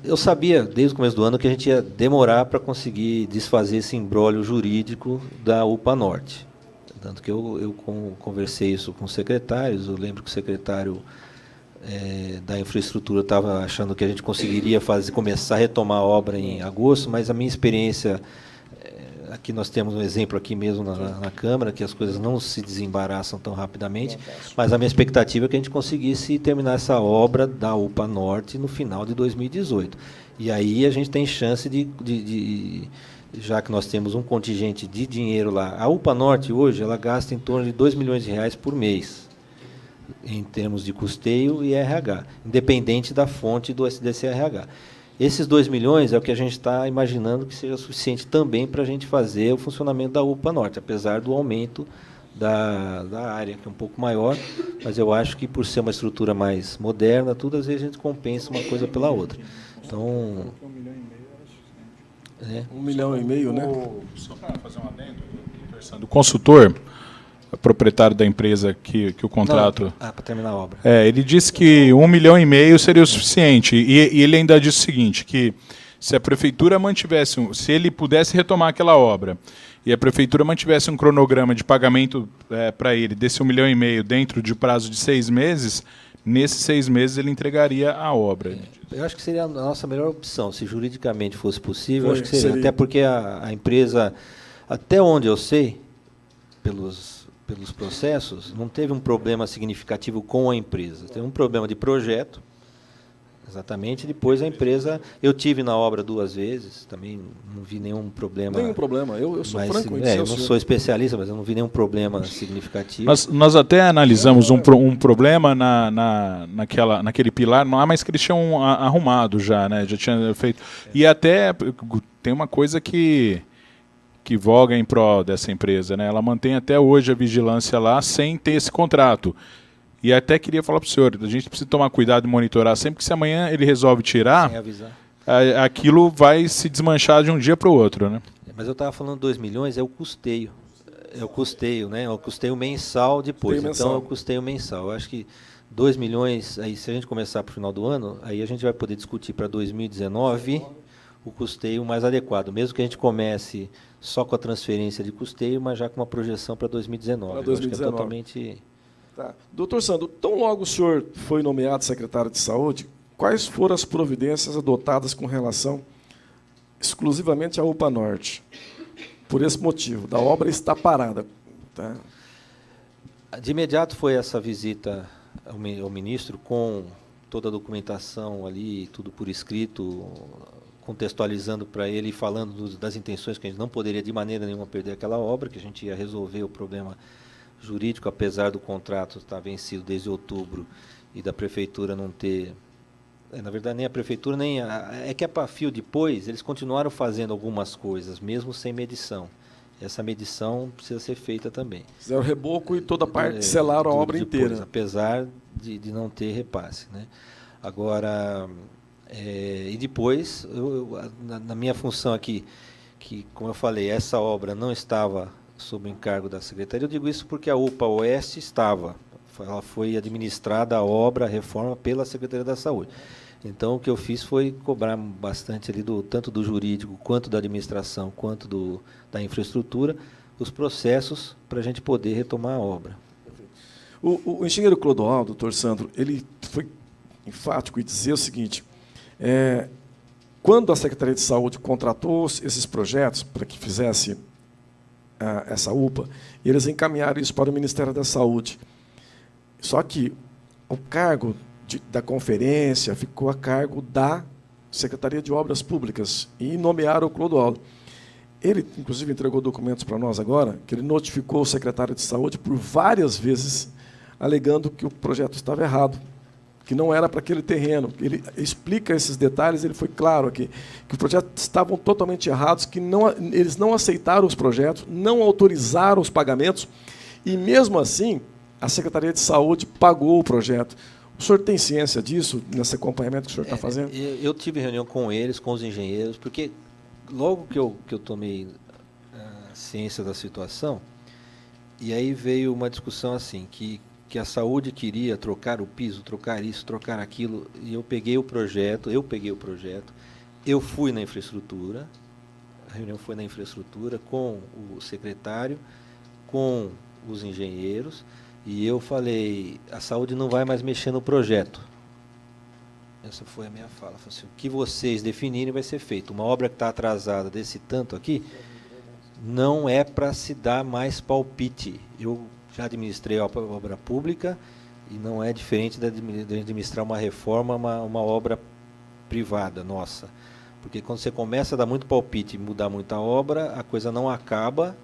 eu sabia, desde o começo do ano, que a gente ia demorar para conseguir desfazer esse imbróglio jurídico da UPA Norte. Tanto que eu conversei isso com os secretários, eu lembro que o secretário da infraestrutura estava achando que a gente conseguiria começar a retomar a obra em agosto, mas a minha experiência, aqui nós temos um exemplo aqui mesmo na Câmara, que as coisas não se desembaraçam tão rapidamente, mas a minha expectativa é que a gente conseguisse terminar essa obra da UPA Norte no final de 2018. E aí a gente tem chance já que nós temos um contingente de dinheiro lá. A UPA Norte hoje ela gasta em torno de R$2 milhões por mês, em termos de custeio e RH, independente da fonte desse RH. Esses 2 milhões é o que a gente está imaginando que seja suficiente também para a gente fazer o funcionamento da UPA Norte, apesar do aumento da área, que é um pouco maior, mas eu acho que por ser uma estrutura mais moderna, tudo às vezes a gente compensa uma coisa pela outra. Então, 1,5 milhão, né? Só para fazer um adendo, o consultor, proprietário da empresa que o contrato... para terminar a obra. Ele disse que 1,5 milhão seria o suficiente. E ele ainda disse o seguinte, que se a prefeitura mantivesse, se ele pudesse retomar aquela obra, e a prefeitura mantivesse um cronograma de pagamento para ele desse 1,5 milhão dentro de prazo de 6 meses, nesses 6 meses ele entregaria a obra. Eu acho que seria a nossa melhor opção, se juridicamente fosse possível. Acho que seria. Até porque a empresa, até onde eu sei, pelos processos, não teve um problema significativo com a empresa. Teve um problema de projeto, exatamente. Depois a empresa... Eu tive na obra 2 vezes, também não vi nenhum problema. Nenhum problema, eu sou franco. Eu não sou especialista, mas eu não vi nenhum problema significativo. Nós até analisamos um problema naquele pilar, mas que eles tinham arrumado já, né? Já tinha feito. E até tem uma coisa que voga em prol dessa empresa, né? Ela mantém até hoje a vigilância lá sem ter esse contrato. E até queria falar para o senhor, a gente precisa tomar cuidado e monitorar sempre, que se amanhã ele resolve tirar, sem avisar, aquilo vai se desmanchar de um dia para o outro, né? Mas eu estava falando 2 milhões, é o custeio. É o custeio, né? É o custeio mensal depois. Então é o custeio mensal. Eu acho que 2 milhões, aí, se a gente começar para o final do ano, aí a gente vai poder discutir para 2019 o custeio mais adequado, mesmo que a gente comece só com a transferência de custeio, mas já com uma projeção para 2019. Para 2019. Acho que é totalmente... Tá. Doutor Sandro, tão logo o senhor foi nomeado secretário de Saúde, quais foram as providências adotadas com relação exclusivamente à UPA Norte? Por esse motivo, da obra está parada. Tá? De imediato foi essa visita ao ministro com toda a documentação ali, tudo por escrito, contextualizando para ele e falando das intenções que a gente não poderia de maneira nenhuma perder aquela obra, que a gente ia resolver o problema jurídico, apesar do contrato estar vencido desde outubro e da prefeitura não ter... Na verdade, nem a prefeitura, nem é que a Pafil depois, eles continuaram fazendo algumas coisas, mesmo sem medição. Essa medição precisa ser feita também. Fizeram reboco e toda parte selaram a obra depois, inteira. Apesar de não ter repasse, né? Agora, e depois, na minha função aqui, que, como eu falei, essa obra não estava sob o encargo da Secretaria, eu digo isso porque a UPA Oeste estava. Ela foi administrada, a obra, a reforma, pela Secretaria da Saúde. Então, o que eu fiz foi cobrar bastante ali tanto do jurídico, quanto da administração, quanto da infraestrutura, os processos para a gente poder retomar a obra. O engenheiro Clodoaldo, doutor Sandro, ele foi enfático em dizer o seguinte, quando a Secretaria de Saúde contratou esses projetos para que fizesse essa UPA, eles encaminharam isso para o Ministério da Saúde. Só que o cargo da conferência ficou a cargo da Secretaria de Obras Públicas e nomearam o Clodoaldo. Ele, inclusive, entregou documentos para nós agora, que ele notificou o secretário de Saúde por várias vezes, alegando que o projeto estava errado, que não era para aquele terreno. Ele explica esses detalhes, ele foi claro aqui, que os projetos estavam totalmente errados, que eles não aceitaram os projetos, não autorizaram os pagamentos, e, mesmo assim, a Secretaria de Saúde pagou o projeto. O senhor tem ciência disso, nesse acompanhamento que o senhor está fazendo? Eu tive reunião com eles, com os engenheiros, porque logo que eu tomei ciência da situação, e aí veio uma discussão assim, que a saúde queria trocar o piso, trocar isso, trocar aquilo, e eu peguei o projeto, eu fui na infraestrutura, a reunião foi na infraestrutura com o secretário, com os engenheiros, e eu falei, a saúde não vai mais mexer no projeto. Essa foi a minha fala. Falei assim, o que vocês definirem vai ser feito. Uma obra que está atrasada desse tanto aqui, não é para se dar mais palpite. Eu já administrei a obra pública e não é diferente de administrar uma reforma, uma obra privada nossa. Porque quando você começa a dar muito palpite e mudar muita obra, a coisa não acaba.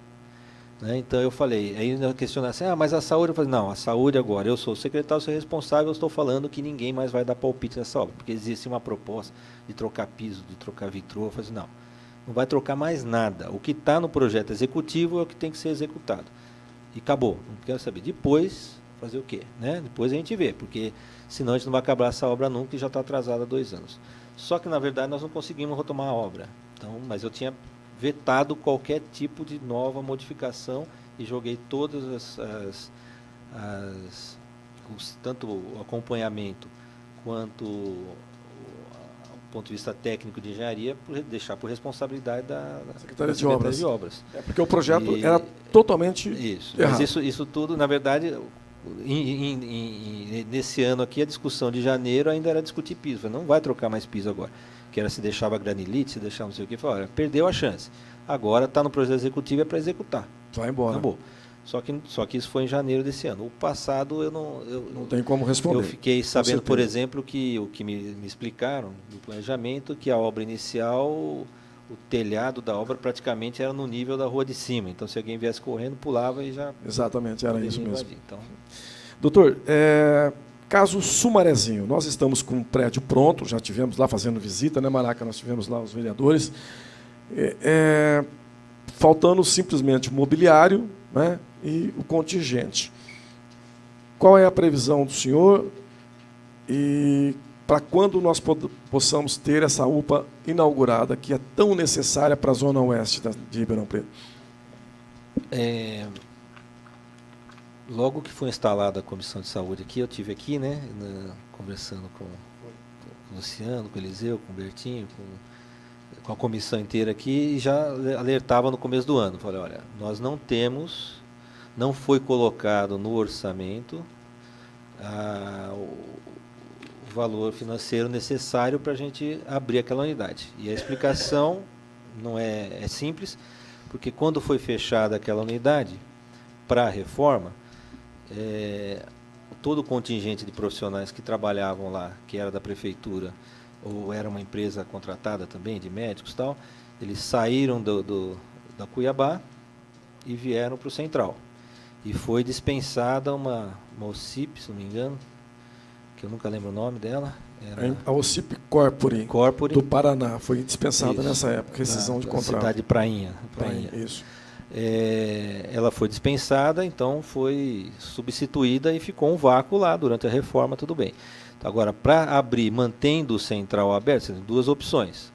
Né? Então eu falei, aí eu questionei assim, mas a saúde, eu falei, não, a saúde agora, eu sou o secretário, sou responsável, eu estou falando que ninguém mais vai dar palpite nessa obra, porque existe uma proposta de trocar piso, de trocar vitrô. Eu falei assim, não vai trocar mais nada. O que está no projeto executivo é o que tem que ser executado. E acabou, não quero saber. Depois, fazer o quê? Né? Depois a gente vê, porque senão a gente não vai acabar essa obra nunca e já está atrasada há 2 anos. Só que, na verdade, nós não conseguimos retomar a obra. Então, mas eu tinha vetado qualquer tipo de nova modificação e joguei todas tanto o acompanhamento quanto o ponto de vista técnico de engenharia, deixar por responsabilidade da Secretaria de Obras. É porque o projeto era totalmente errado. Mas isso tudo, na verdade, nesse ano aqui, a discussão de janeiro ainda era discutir piso. Não vai trocar mais piso agora. Que era se deixava granilite, se deixava não sei o que. Falei, perdeu a chance. Agora está no projeto executivo, é para executar. Vai embora. Acabou. Só que isso foi em janeiro desse ano. O passado eu não tem como responder. Eu fiquei sabendo, por exemplo, que o que me explicaram do planejamento, que a obra inicial, o telhado da obra praticamente era no nível da rua de cima. Então, se alguém viesse correndo, pulava e já... Exatamente, era isso mesmo. Então... Doutor, caso Sumarezinho, nós estamos com um prédio pronto, já tivemos lá fazendo visita, né, Maraca? Nós tivemos lá os vereadores. Faltando simplesmente o mobiliário, né, e o contingente. Qual é a previsão do senhor e para quando nós possamos ter essa UPA inaugurada, que é tão necessária para a zona oeste de Ribeirão Preto? Logo que foi instalada a comissão de saúde aqui, eu tive aqui, né, conversando com o Luciano, com o Eliseu, com o Bertinho, com a comissão inteira aqui, e já alertava no começo do ano. Falei, olha, nós não foi colocado no orçamento o valor financeiro necessário para a gente abrir aquela unidade. E a explicação não é simples, porque quando foi fechada aquela unidade para a reforma, todo o contingente de profissionais que trabalhavam lá, que era da prefeitura, ou era uma empresa contratada também, de médicos e tal, eles saíram da Cuiabá e vieram para o Central. E foi dispensada uma OCIP, se não me engano, que eu nunca lembro o nome dela. Era a OCIP Corpore do Paraná, foi dispensada isso, nessa época, rescisão de contrato. Cidade de Prainha. Isso. Ela foi dispensada, então foi substituída e ficou um vácuo lá durante a reforma, tudo bem. Agora, para abrir, mantendo o Central aberto, tem 2 opções.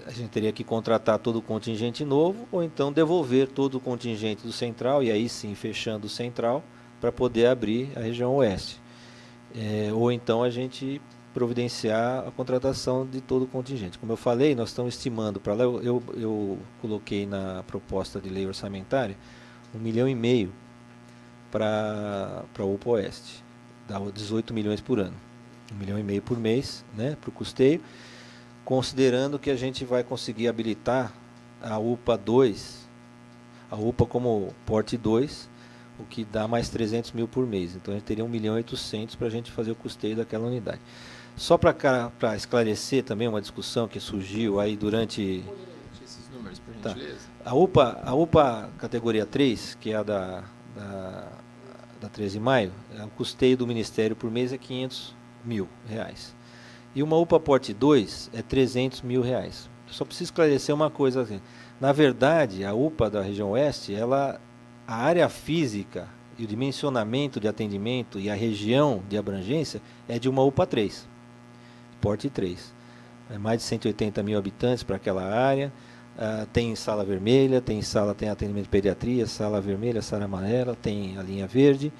A gente teria que contratar todo o contingente novo, ou então devolver todo o contingente do Central, e aí sim, fechando o Central, para poder abrir a região oeste. Ou então a gente providenciar a contratação de todo o contingente. Como eu falei, nós estamos estimando para lá, eu coloquei na proposta de lei orçamentária 1,5 milhão para a UPA Oeste. Dá 18 milhões por ano. 1,5 milhão por mês, né, para o custeio, considerando que a gente vai conseguir habilitar a UPA 2, a UPA como porte 2, o que dá mais 300 mil por mês. Então, a gente teria 1,8 milhão para a gente fazer o custeio daquela unidade. Só para esclarecer também uma discussão que surgiu aí durante... Esses números, por gentileza. A UPA categoria 3, que é a da 13 de maio, o custeio do Ministério por mês é R$500 mil. E uma UPA Porte 2 é R$300 mil. Só preciso esclarecer uma coisa assim. Na verdade, a UPA da região oeste, a área física e o dimensionamento de atendimento e a região de abrangência é de uma UPA 3, Porte 3. É mais de 180 mil habitantes para aquela área. Tem sala vermelha, tem atendimento de pediatria, sala vermelha, sala amarela, tem a linha verde.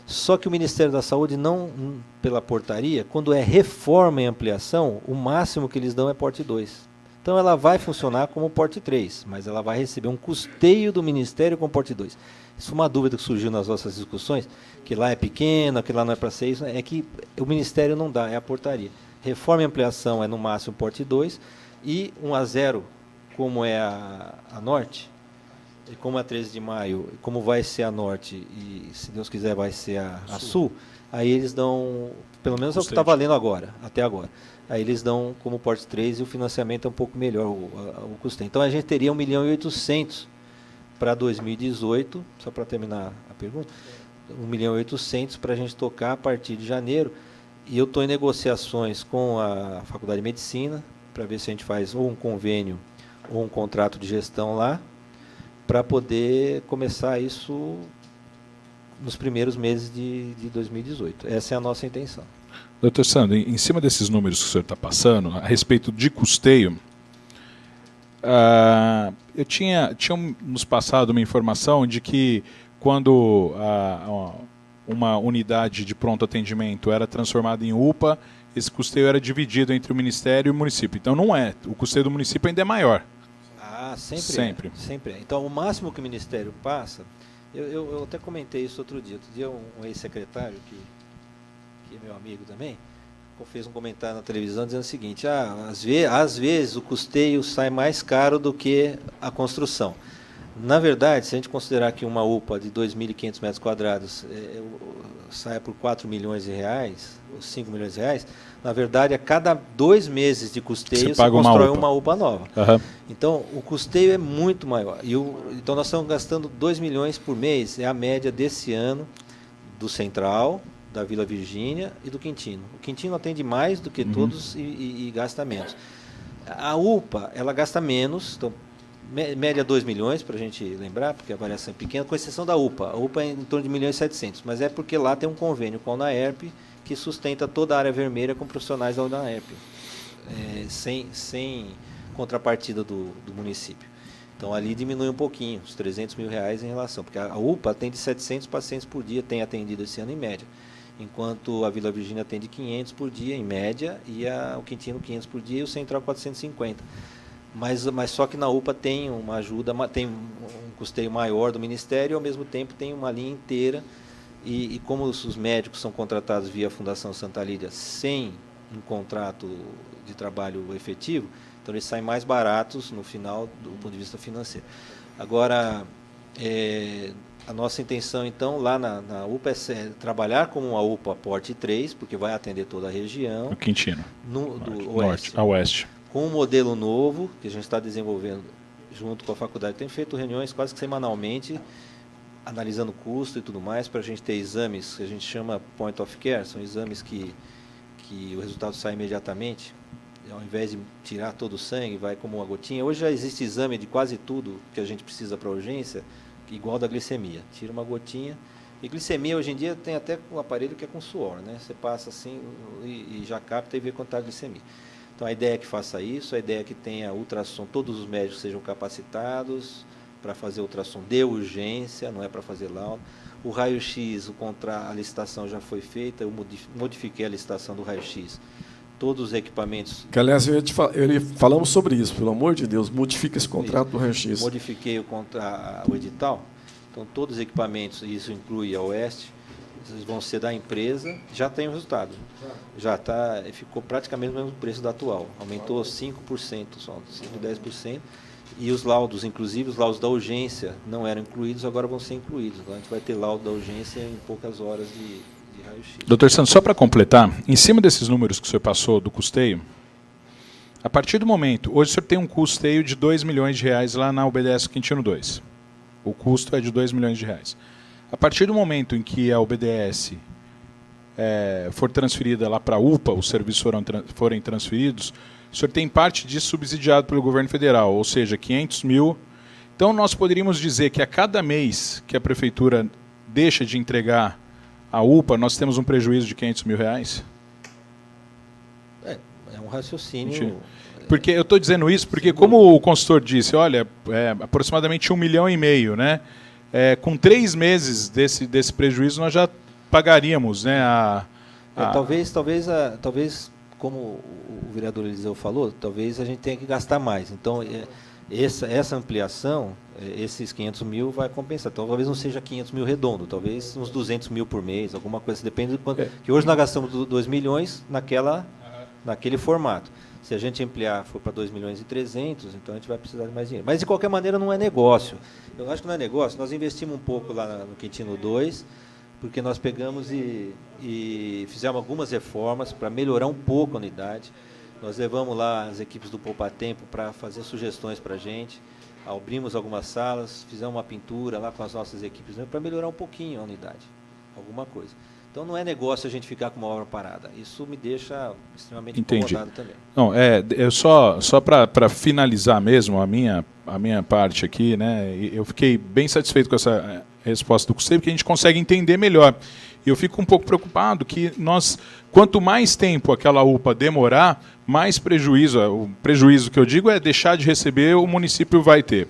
Só que o Ministério da Saúde não, pela portaria, quando é reforma e ampliação, o máximo que eles dão é porte 2. Então ela vai funcionar como porte 3, mas ela vai receber um custeio do Ministério com porte 2. Isso é uma dúvida que surgiu nas nossas discussões, que lá é pequeno, que lá não é para ser isso, é que o Ministério não dá, é a portaria. Reforma e ampliação é no máximo porte 2, e 1-0, como é a Norte, e como é a 13 de maio, como vai ser a Norte, e se Deus quiser vai ser a Sul, aí eles dão, pelo menos é o que está valendo agora, até agora. Aí eles dão como porte 3 e o financiamento é um pouco melhor, o custeio. Então a gente teria 1.800.000 para 2018, só para terminar a pergunta, 1.800.000 para a gente tocar a partir de janeiro. E eu estou em negociações com a Faculdade de Medicina, para ver se a gente faz ou um convênio ou um contrato de gestão lá, para poder começar isso nos primeiros meses de 2018. Essa é a nossa intenção. Doutor Sandro, em cima desses números que o senhor está passando, a respeito de custeio, eu tinha nos passado uma informação de que quando uma unidade de pronto atendimento era transformada em UPA, esse custeio era dividido entre o Ministério e o município. Então não é. O custeio do município ainda é maior. Sempre. Sempre é. Então o máximo que o Ministério passa, eu até comentei isso outro dia. Um ex-secretário, que é meu amigo também, fez um comentário na televisão dizendo o seguinte: às vezes o custeio sai mais caro do que a construção. Na verdade, se a gente considerar que uma UPA de 2.500 metros quadrados saia por 4 milhões de reais, ou 5 milhões de reais, na verdade, a cada 2 meses de custeio se constrói uma UPA nova. Uhum. Então, o custeio é muito maior. Então, nós estamos gastando 2 milhões por mês, é a média desse ano do Central, da Vila Virgínia e do Quintino. O Quintino atende mais do que todos e gasta menos. A UPA, ela gasta menos, então, média 2 milhões, para a gente lembrar, porque a variação é pequena, com exceção da UPA. A UPA é em torno de 1.700.000, mas é porque lá tem um convênio com a UNAERP que sustenta toda a área vermelha com profissionais da UNAERP, sem contrapartida do município. Então ali diminui um pouquinho, uns 300 mil reais em relação, porque a UPA atende 700 pacientes por dia, tem atendido esse ano em média, enquanto a Vila Virgínia atende 500 por dia em média, e o Quintino 500 por dia e o Central 450. Mas só que na UPA tem uma ajuda, tem um custeio maior do Ministério e ao mesmo tempo tem uma linha inteira, e como os médicos são contratados via Fundação Santa Lídia sem um contrato de trabalho efetivo, então eles saem mais baratos no final do ponto de vista financeiro. Agora, a nossa intenção então lá na UPA é trabalhar como uma UPA porte 3, porque vai atender toda a região. No Quintino. Do Norte a oeste. Com um modelo novo que a gente está desenvolvendo junto com a faculdade. Tem feito reuniões quase que semanalmente, analisando custo e tudo mais, para a gente ter exames que a gente chama point of care, são exames que o resultado sai imediatamente, ao invés de tirar todo o sangue, vai como uma gotinha. Hoje já existe exame de quase tudo que a gente precisa para urgência, igual da glicemia. Tira uma gotinha. E glicemia hoje em dia tem até um aparelho que é com suor, né? Você passa assim e já capta e vê quanto está a glicemia. Então a ideia é que faça isso, a ideia é que tenha ultrassom, todos os médicos sejam capacitados para fazer ultrassom de urgência, não é para fazer laudo. O raio-x, a licitação já foi feita, eu modifiquei a licitação do raio-x. Todos os equipamentos... Que, aliás, falamos sobre isso, pelo amor de Deus, modifica esse contrato do raio-x. Modifiquei o edital, então todos os equipamentos, e isso inclui a Oeste, vão ser da empresa, já tem o resultado. Já está, ficou praticamente o mesmo preço da atual. Aumentou 5%, só 5-10%. E os laudos, inclusive os laudos da urgência, não eram incluídos, agora vão ser incluídos. Então a gente vai ter laudo da urgência em poucas horas de raio-x. Doutor Santos, só para completar, em cima desses números que o senhor passou do custeio, a partir do momento, hoje o senhor tem um custeio de 2 milhões de reais lá na UBS Quintino 2. O custo é de 2 milhões de reais. A partir do momento em que a UBS for transferida lá para a UPA, os serviços forem transferidos, o senhor tem parte disso subsidiado pelo governo federal, ou seja, 500 mil. Então, nós poderíamos dizer que a cada mês que a prefeitura deixa de entregar a UPA, nós temos um prejuízo de 500 mil reais? É um raciocínio... Porque eu estou dizendo isso porque, como o consultor disse, olha, aproximadamente 1,5 milhão, né? Com 3 meses desse prejuízo, nós já pagaríamos, né? Talvez como o vereador Eliseu falou, talvez a gente tenha que gastar mais. Então, essa ampliação, esses 500 mil vai compensar. Então, talvez não seja 500 mil redondo, talvez uns 200 mil por mês, alguma coisa, depende do quanto. Que hoje nós gastamos 2 milhões naquele formato. Se a gente ampliar, for para 2 milhões e 300, então a gente vai precisar de mais dinheiro. Mas, de qualquer maneira, não é negócio. Eu acho que não é negócio. Nós investimos um pouco lá no Quintino 2, porque nós pegamos e fizemos algumas reformas para melhorar um pouco a unidade. Nós levamos lá as equipes do Poupa Tempo para fazer sugestões para a gente, abrimos algumas salas, fizemos uma pintura lá com as nossas equipes para melhorar um pouquinho a unidade, alguma coisa. Então, não é negócio a gente ficar com uma obra parada. Isso me deixa extremamente incomodado também. Não, eu só para finalizar mesmo a minha parte aqui, né? Eu fiquei bem satisfeito com essa resposta do Conselho, porque a gente consegue entender melhor. E eu fico um pouco preocupado que quanto mais tempo aquela UPA demorar, mais prejuízo, o prejuízo que eu digo é deixar de receber, o município vai ter.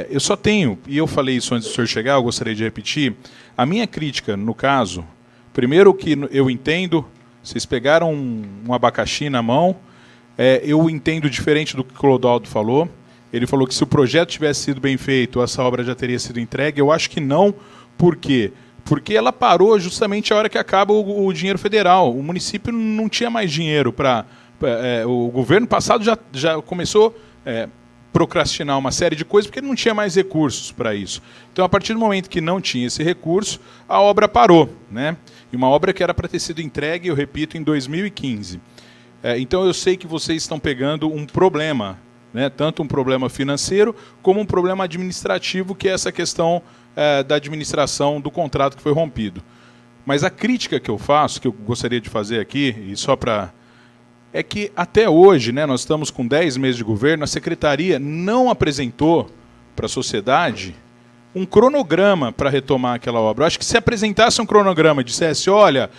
Eu só tenho, e eu falei isso antes do senhor chegar, eu gostaria de repetir, a minha crítica, no caso, primeiro que eu entendo, vocês pegaram um abacaxi na mão, eu entendo diferente do que o Clodoaldo falou, ele falou que se o projeto tivesse sido bem feito, essa obra já teria sido entregue, eu acho que não, por quê? Porque ela parou justamente a hora que acaba o dinheiro federal, o município não tinha mais dinheiro para... o governo passado já começou... procrastinar uma série de coisas porque não tinha mais recursos para isso. Então, a partir do momento que não tinha esse recurso, a obra parou, né? E uma obra que era para ter sido entregue, eu repito, em 2015. Então, eu sei que vocês estão pegando um problema, né? Tanto um problema financeiro como um problema administrativo, que é essa questão da administração do contrato que foi rompido. Mas a crítica que eu faço, que eu gostaria de fazer aqui, e só para... é que até hoje, né, nós estamos com 10 meses de governo, a Secretaria não apresentou para a sociedade um cronograma para retomar aquela obra. Eu acho que se apresentasse um cronograma e dissesse, olha,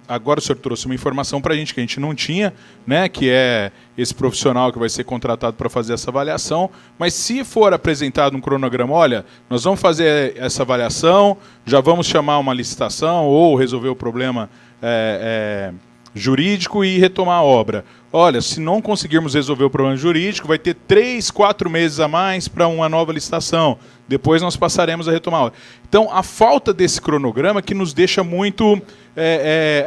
agora o senhor trouxe uma informação para a gente que a gente não tinha, né, que é esse profissional que vai ser contratado para fazer essa avaliação, mas se for apresentado um cronograma, olha, nós vamos fazer essa avaliação, já vamos chamar uma licitação ou resolver o problema jurídico e retomar a obra. Olha, se não conseguirmos resolver o problema jurídico, vai ter 3, 4 meses a mais para uma nova licitação. Depois nós passaremos a retomar a obra. Então, a falta desse cronograma que nos deixa muito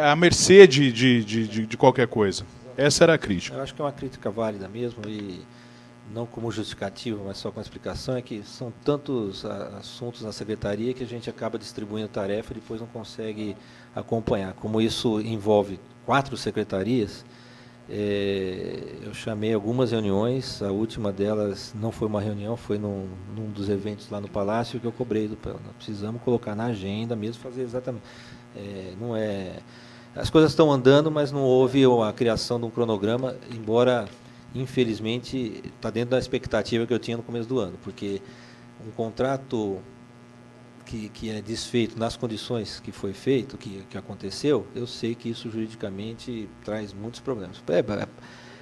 à mercê de qualquer coisa. Essa era a crítica. Eu acho que é uma crítica válida mesmo, e não como justificativa, mas só com explicação, é que são tantos assuntos na secretaria que a gente acaba distribuindo tarefa e depois não consegue acompanhar. Como isso envolve 4 secretarias, eu chamei algumas reuniões, a última delas não foi uma reunião, foi num dos eventos lá no Palácio que eu cobrei do nós precisamos colocar na agenda mesmo, fazer exatamente. As coisas estão andando, mas não houve a criação de um cronograma, embora, infelizmente, está dentro da expectativa que eu tinha no começo do ano, porque um contrato que é desfeito nas condições que foi feito, que aconteceu, eu sei que isso juridicamente traz muitos problemas.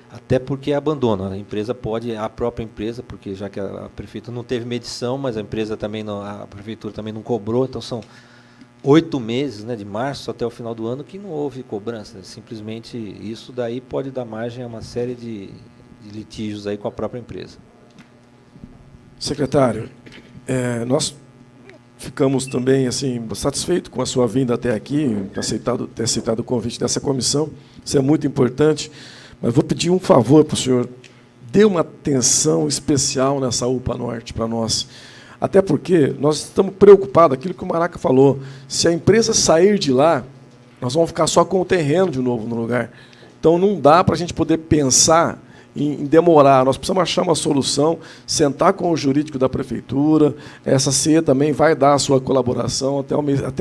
Até porque é abandono. A própria empresa, porque já que a prefeitura não teve medição, mas a prefeitura também não cobrou, então são 8 meses, né, de março até o final do ano, que não houve cobrança. Simplesmente isso daí pode dar margem a uma série de litígios aí com a própria empresa. Secretário, nós ficamos também assim satisfeitos com a sua vinda até aqui, ter aceitado o convite dessa comissão. Isso é muito importante. Mas vou pedir um favor para o senhor. Dê uma atenção especial nessa UPA Norte para nós. Até porque nós estamos preocupados, aquilo que o Maraca falou, se a empresa sair de lá, nós vamos ficar só com o terreno de novo no lugar. Então, não dá para a gente poder pensar em demorar, nós precisamos achar uma solução, sentar com o jurídico da prefeitura, essa CE também vai dar a sua colaboração, até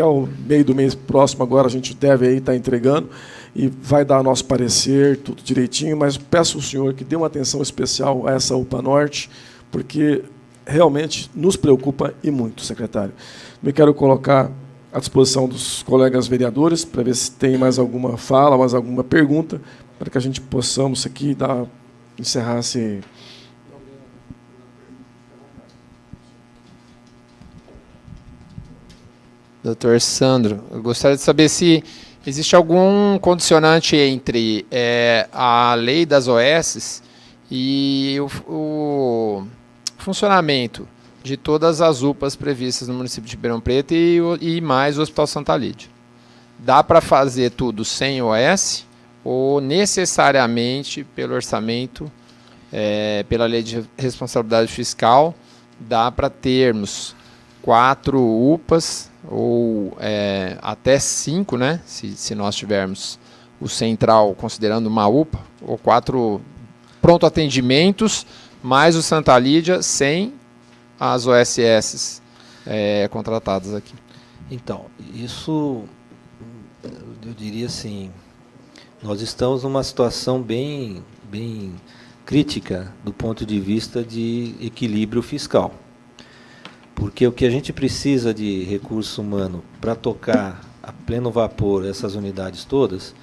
o meio do mês próximo agora a gente deve aí estar entregando, e vai dar nosso parecer, tudo direitinho, mas peço ao senhor que dê uma atenção especial a essa UPA Norte, porque realmente nos preocupa e muito, secretário. Me quero colocar à disposição dos colegas vereadores, para ver se tem mais alguma fala, mais alguma pergunta, para que a gente possamos aqui encerrar esse... Doutor Sandro, eu gostaria de saber se Existe algum condicionante entre a lei das OS e o funcionamento de todas as UPAs previstas no município de Ribeirão Preto e mais o Hospital Santa Lídia? Dá para fazer tudo sem OS ou necessariamente pelo orçamento, pela lei de responsabilidade fiscal, dá para termos 4 UPAs ou até 5, né? Se nós tivermos o central considerando uma UPA, ou 4 pronto atendimentos, mais o Santa Lídia, sem as OSS contratadas aqui. Então, isso, eu diria assim, nós estamos numa situação bem crítica do ponto de vista de equilíbrio fiscal. Porque o que a gente precisa de recurso humano para tocar a pleno vapor essas unidades todas,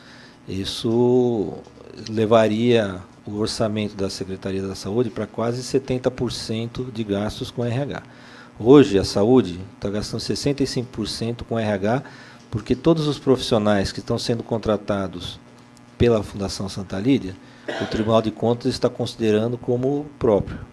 isso levaria o orçamento da Secretaria da Saúde para quase 70% de gastos com RH. Hoje, a saúde está gastando 65% com RH, porque todos os profissionais que estão sendo contratados pela Fundação Santa Lídia, o Tribunal de Contas está considerando como próprio.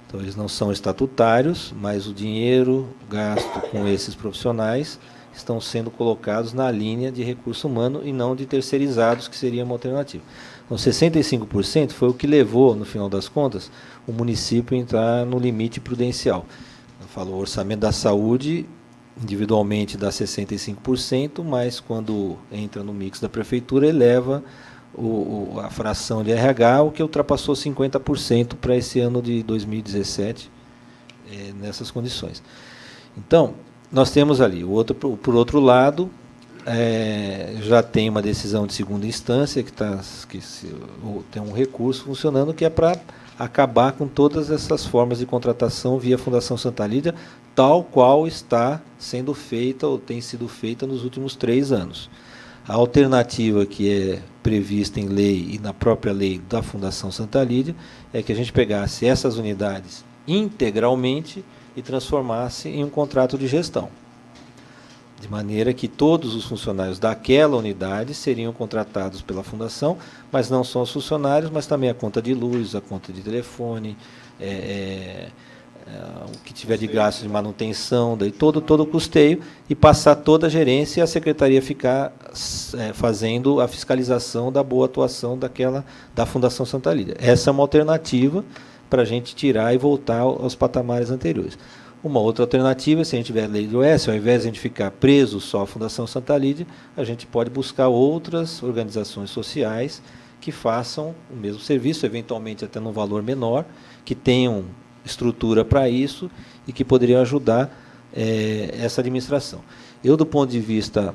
Então, eles não são estatutários, mas o dinheiro gasto com esses profissionais estão sendo colocados na linha de recurso humano e não de terceirizados, que seria uma alternativa. Então, 65% foi o que levou, no final das contas, o município a entrar no limite prudencial. Eu falo, o orçamento da saúde, individualmente, dá 65%, mas quando entra no mix da prefeitura, eleva a fração de RH, o que ultrapassou 50% para esse ano de 2017, nessas condições. Então, nós temos ali, por outro lado, já tem uma decisão de segunda instância, tem um recurso funcionando, que é para acabar com todas essas formas de contratação via Fundação Santa Lídia, tal qual está sendo feita ou tem sido feita nos últimos 3 anos. A alternativa que é prevista em lei e na própria lei da Fundação Santa Lídia é que a gente pegasse essas unidades integralmente e transformasse em um contrato de gestão. De maneira que todos os funcionários daquela unidade seriam contratados pela Fundação, mas não só os funcionários, mas também a conta de luz, a conta de telefone, o que tiver de gasto de manutenção, daí todo o custeio, e passar toda a gerência e a secretaria ficar fazendo a fiscalização da boa atuação da Fundação Santa Lídia. Essa é uma alternativa para a gente tirar e voltar aos patamares anteriores. Uma outra alternativa, se a gente tiver lei do OS, ao invés de a gente ficar preso só à Fundação Santa Lídia, a gente pode buscar outras organizações sociais que façam o mesmo serviço, eventualmente até num valor menor, que tenham estrutura para isso e que poderiam ajudar essa administração. Eu, do ponto de vista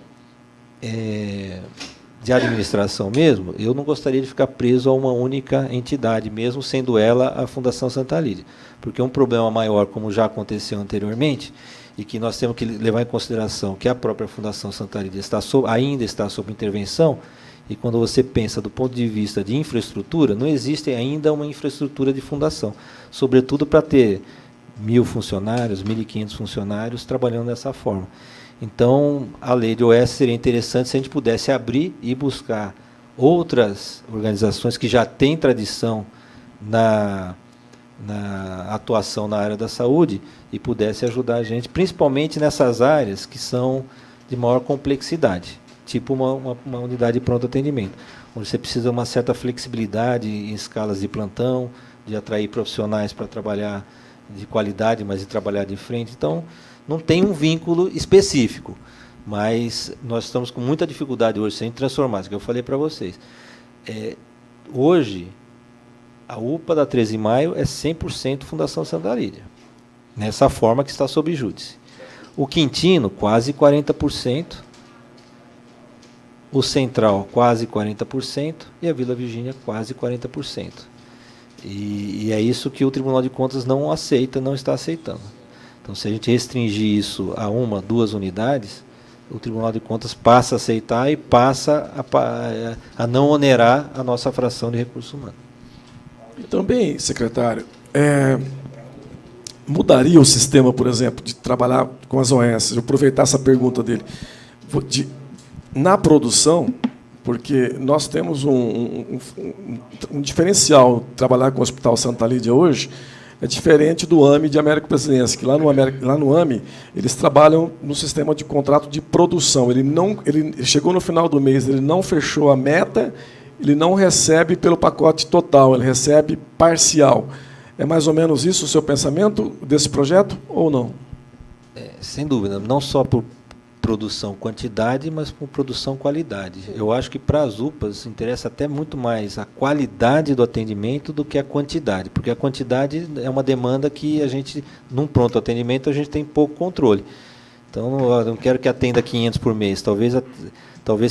de administração mesmo, eu não gostaria de ficar preso a uma única entidade, mesmo sendo ela a Fundação Santa Lídia, porque um problema maior, como já aconteceu anteriormente, e que nós temos que levar em consideração que a própria Fundação Santa Lídia ainda está sob intervenção, e quando você pensa do ponto de vista de infraestrutura, não existe ainda uma infraestrutura de fundação, sobretudo para ter 1.000 funcionários, 1.500 funcionários trabalhando dessa forma. Então, a lei de OS seria interessante se a gente pudesse abrir e buscar outras organizações que já têm tradição na atuação na área da saúde e pudesse ajudar a gente, principalmente nessas áreas que são de maior complexidade, tipo uma unidade de pronto atendimento, onde você precisa de uma certa flexibilidade em escalas de plantão, de atrair profissionais para trabalhar de qualidade, mas de trabalhar de frente. Então, não tem um vínculo específico, mas nós estamos com muita dificuldade hoje, sem transformar, isso que eu falei para vocês. Hoje, a UPA da 13 de Maio é 100% Fundação Santa Lídia, nessa forma que está sob júdice. O Quintino, quase 40%, o Central, quase 40%, e a Vila Virgínia, quase 40%. E é isso que o Tribunal de Contas não aceita, não está aceitando. Então, se a gente restringir isso a 1, 2 unidades, o Tribunal de Contas passa a aceitar e passa a não onerar a nossa fração de recurso humano. Também, secretário, mudaria o sistema, por exemplo, de trabalhar com as OS, de aproveitar essa pergunta dele, de na produção, porque nós temos um diferencial. Trabalhar com o Hospital Santa Lídia hoje é diferente do AME de Américo Presidência, que lá no AME eles trabalham no sistema de contrato de produção. Ele chegou no final do mês, ele não fechou a meta, ele não recebe pelo pacote total, ele recebe parcial. É mais ou menos isso o seu pensamento desse projeto ou não? Sem dúvida, não só por produção quantidade, mas por produção qualidade. Eu acho que para as UPAs interessa até muito mais a qualidade do atendimento do que a quantidade, porque a quantidade é uma demanda que a gente, num pronto atendimento, a gente tem pouco controle. Então, eu não quero que atenda 500 por mês. Talvez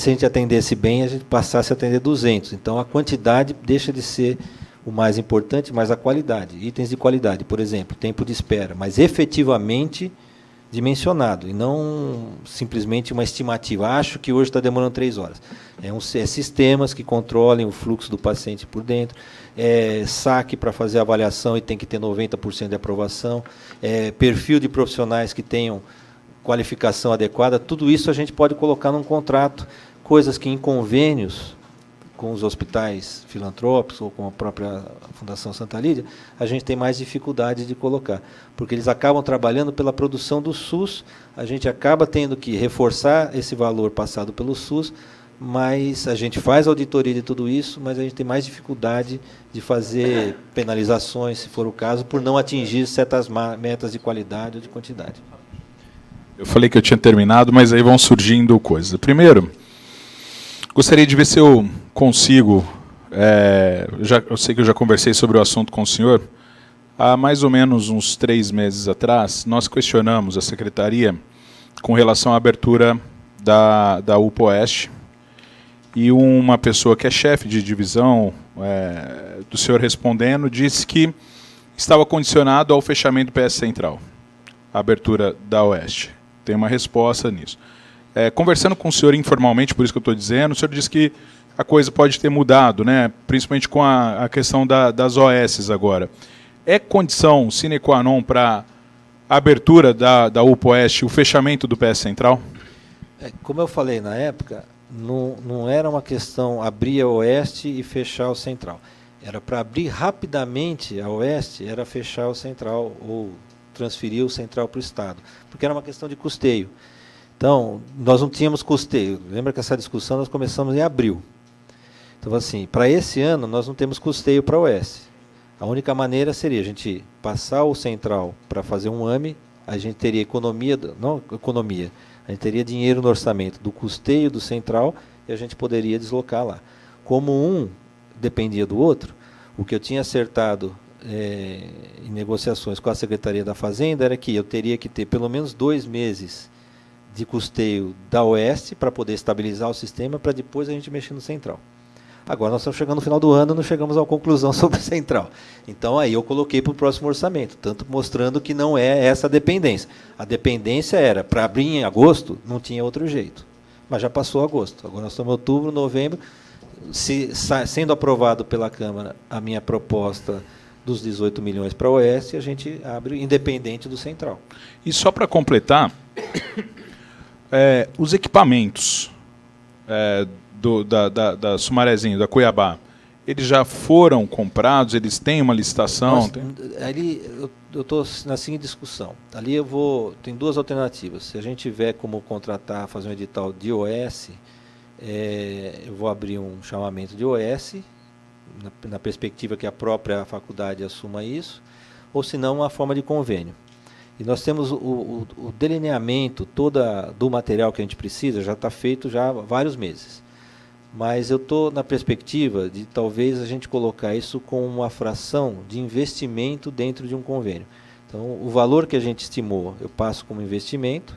se a gente atendesse bem, a gente passasse a atender 200. Então, a quantidade deixa de ser o mais importante, mas a qualidade. Itens de qualidade, por exemplo, tempo de espera, mas efetivamente dimensionado, e não simplesmente uma estimativa. Acho que hoje está demorando 3 horas. Sistemas que controlem o fluxo do paciente por dentro, saque para fazer avaliação e tem que ter 90% de aprovação, perfil de profissionais que tenham qualificação adequada. Tudo isso a gente pode colocar num contrato, coisas que em convênios com os hospitais filantrópicos ou com a própria Fundação Santa Lídia, a gente tem mais dificuldade de colocar, porque eles acabam trabalhando pela produção do SUS, a gente acaba tendo que reforçar esse valor passado pelo SUS, mas a gente faz auditoria de tudo isso, mas a gente tem mais dificuldade de fazer penalizações, se for o caso, por não atingir certas metas de qualidade ou de quantidade. Eu falei que eu tinha terminado, mas aí vão surgindo coisas. Primeiro, gostaria de ver se eu consigo, eu sei que eu já conversei sobre o assunto com o senhor, há mais ou menos uns 3 meses atrás, nós questionamos a Secretaria com relação à abertura da UPA Oeste, e uma pessoa que é chefe de divisão do senhor respondendo, disse que estava condicionado ao fechamento do PS Central, a abertura da Oeste. Tem uma resposta nisso. Conversando com o senhor informalmente, por isso que eu estou dizendo, o senhor disse que a coisa pode ter mudado, né? Principalmente com a questão das OS agora. É condição sine qua non para a abertura da UPA Oeste, o fechamento do PS Central? Como eu falei na época, não era uma questão abrir a Oeste e fechar o Central. Era para abrir rapidamente a Oeste, era fechar o Central ou transferir o Central para o Estado, porque era uma questão de custeio. Então, nós não tínhamos custeio. Lembra que essa discussão nós começamos em abril. Então, assim, para esse ano, nós não temos custeio para a OS. A única maneira seria a gente passar o Central para fazer um AME, a gente teria a gente teria dinheiro no orçamento do custeio do Central e a gente poderia deslocar lá. Como um dependia do outro, o que eu tinha acertado em negociações com a Secretaria da Fazenda era que eu teria que ter pelo menos 2 meses de custeio da Oeste para poder estabilizar o sistema, para depois a gente mexer no Central. Agora nós estamos chegando no final do ano, não chegamos a uma conclusão sobre o Central. Então aí eu coloquei para o próximo orçamento, tanto mostrando que não é essa a dependência. A dependência era, para abrir em agosto, não tinha outro jeito. Mas já passou agosto. Agora nós estamos em outubro, novembro. Sendo aprovado pela Câmara a minha proposta dos 18 milhões para a Oeste, a gente abre independente do Central. E só para completar, os equipamentos da Sumarezinho, da Cuiabá, eles já foram comprados? Eles têm uma licitação? Ali eu estou na seguinte discussão. Ali tem 2 alternativas. Se a gente tiver como contratar, fazer um edital de OS, eu vou abrir um chamamento de OS, na perspectiva que a própria faculdade assuma isso, ou se não, uma forma de convênio. E nós temos o delineamento do material que a gente precisa, já está feito já há vários meses. Mas eu estou na perspectiva de talvez a gente colocar isso com uma fração de investimento dentro de um convênio. Então, o valor que a gente estimou, eu passo como investimento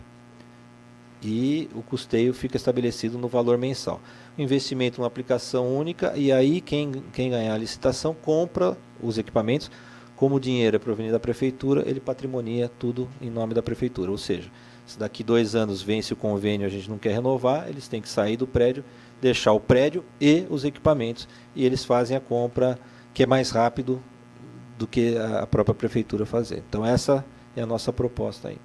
e o custeio fica estabelecido no valor mensal. O investimento é uma aplicação única e aí quem ganhar a licitação compra os equipamentos. Como o dinheiro é proveniente da Prefeitura, ele patrimonia tudo em nome da Prefeitura. Ou seja, se daqui 2 anos vence o convênio e a gente não quer renovar, eles têm que sair do prédio, deixar o prédio e os equipamentos, e eles fazem a compra, que é mais rápido do que a própria Prefeitura fazer. Então, essa é a nossa proposta aí.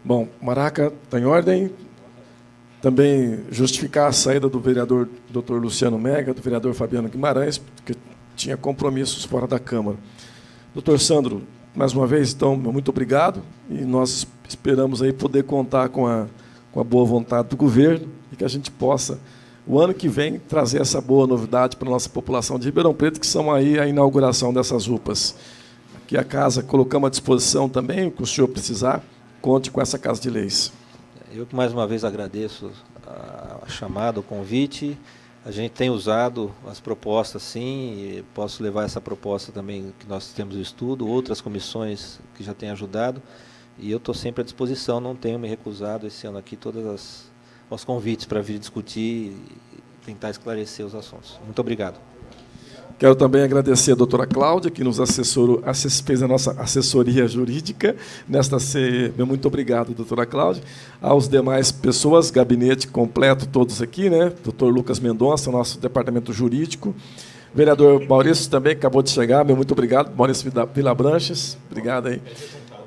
Bom, Maraca está em ordem. também justificar a saída do vereador Dr. Luciano Mega, do vereador Fabiano Guimarães, que tinha compromissos fora da Câmara. Doutor Sandro, mais uma vez, então, muito obrigado, e nós esperamos aí poder contar com a boa vontade do governo e que a gente possa, o ano que vem, trazer essa boa novidade para a nossa população de Ribeirão Preto, que são aí a inauguração dessas UPAs. Aqui a casa colocamos à disposição também, o que o senhor precisar, conte com essa Casa de Leis. Eu que mais uma vez agradeço a chamada, o convite. A gente tem usado as propostas, sim, e posso levar essa proposta também que nós temos o estudo, outras comissões que já têm ajudado, e eu estou sempre à disposição, não tenho me recusado esse ano aqui todos os convites para vir discutir e tentar esclarecer os assuntos. Muito obrigado. Quero também agradecer a doutora Cláudia, que nos assessorou, fez a nossa assessoria jurídica nesta CE. Muito obrigado, doutora Cláudia. Aos demais pessoas, gabinete completo, todos aqui, né? Doutor Lucas Mendonça, nosso departamento jurídico. Vereador Maurício também, que acabou de chegar, muito obrigado. Maurício Vilabranches, obrigado aí.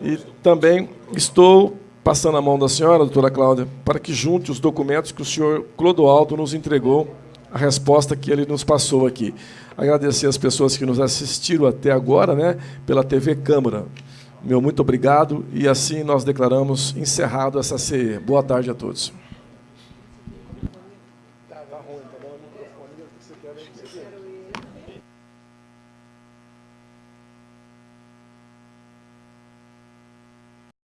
E também estou passando a mão da senhora, doutora Cláudia, para que junte os documentos que o senhor Clodoaldo nos entregou, a resposta que ele nos passou aqui. Agradecer as pessoas que nos assistiram até agora, né, pela TV Câmara. Meu muito obrigado, e assim nós declaramos encerrado essa CE. Boa tarde a todos.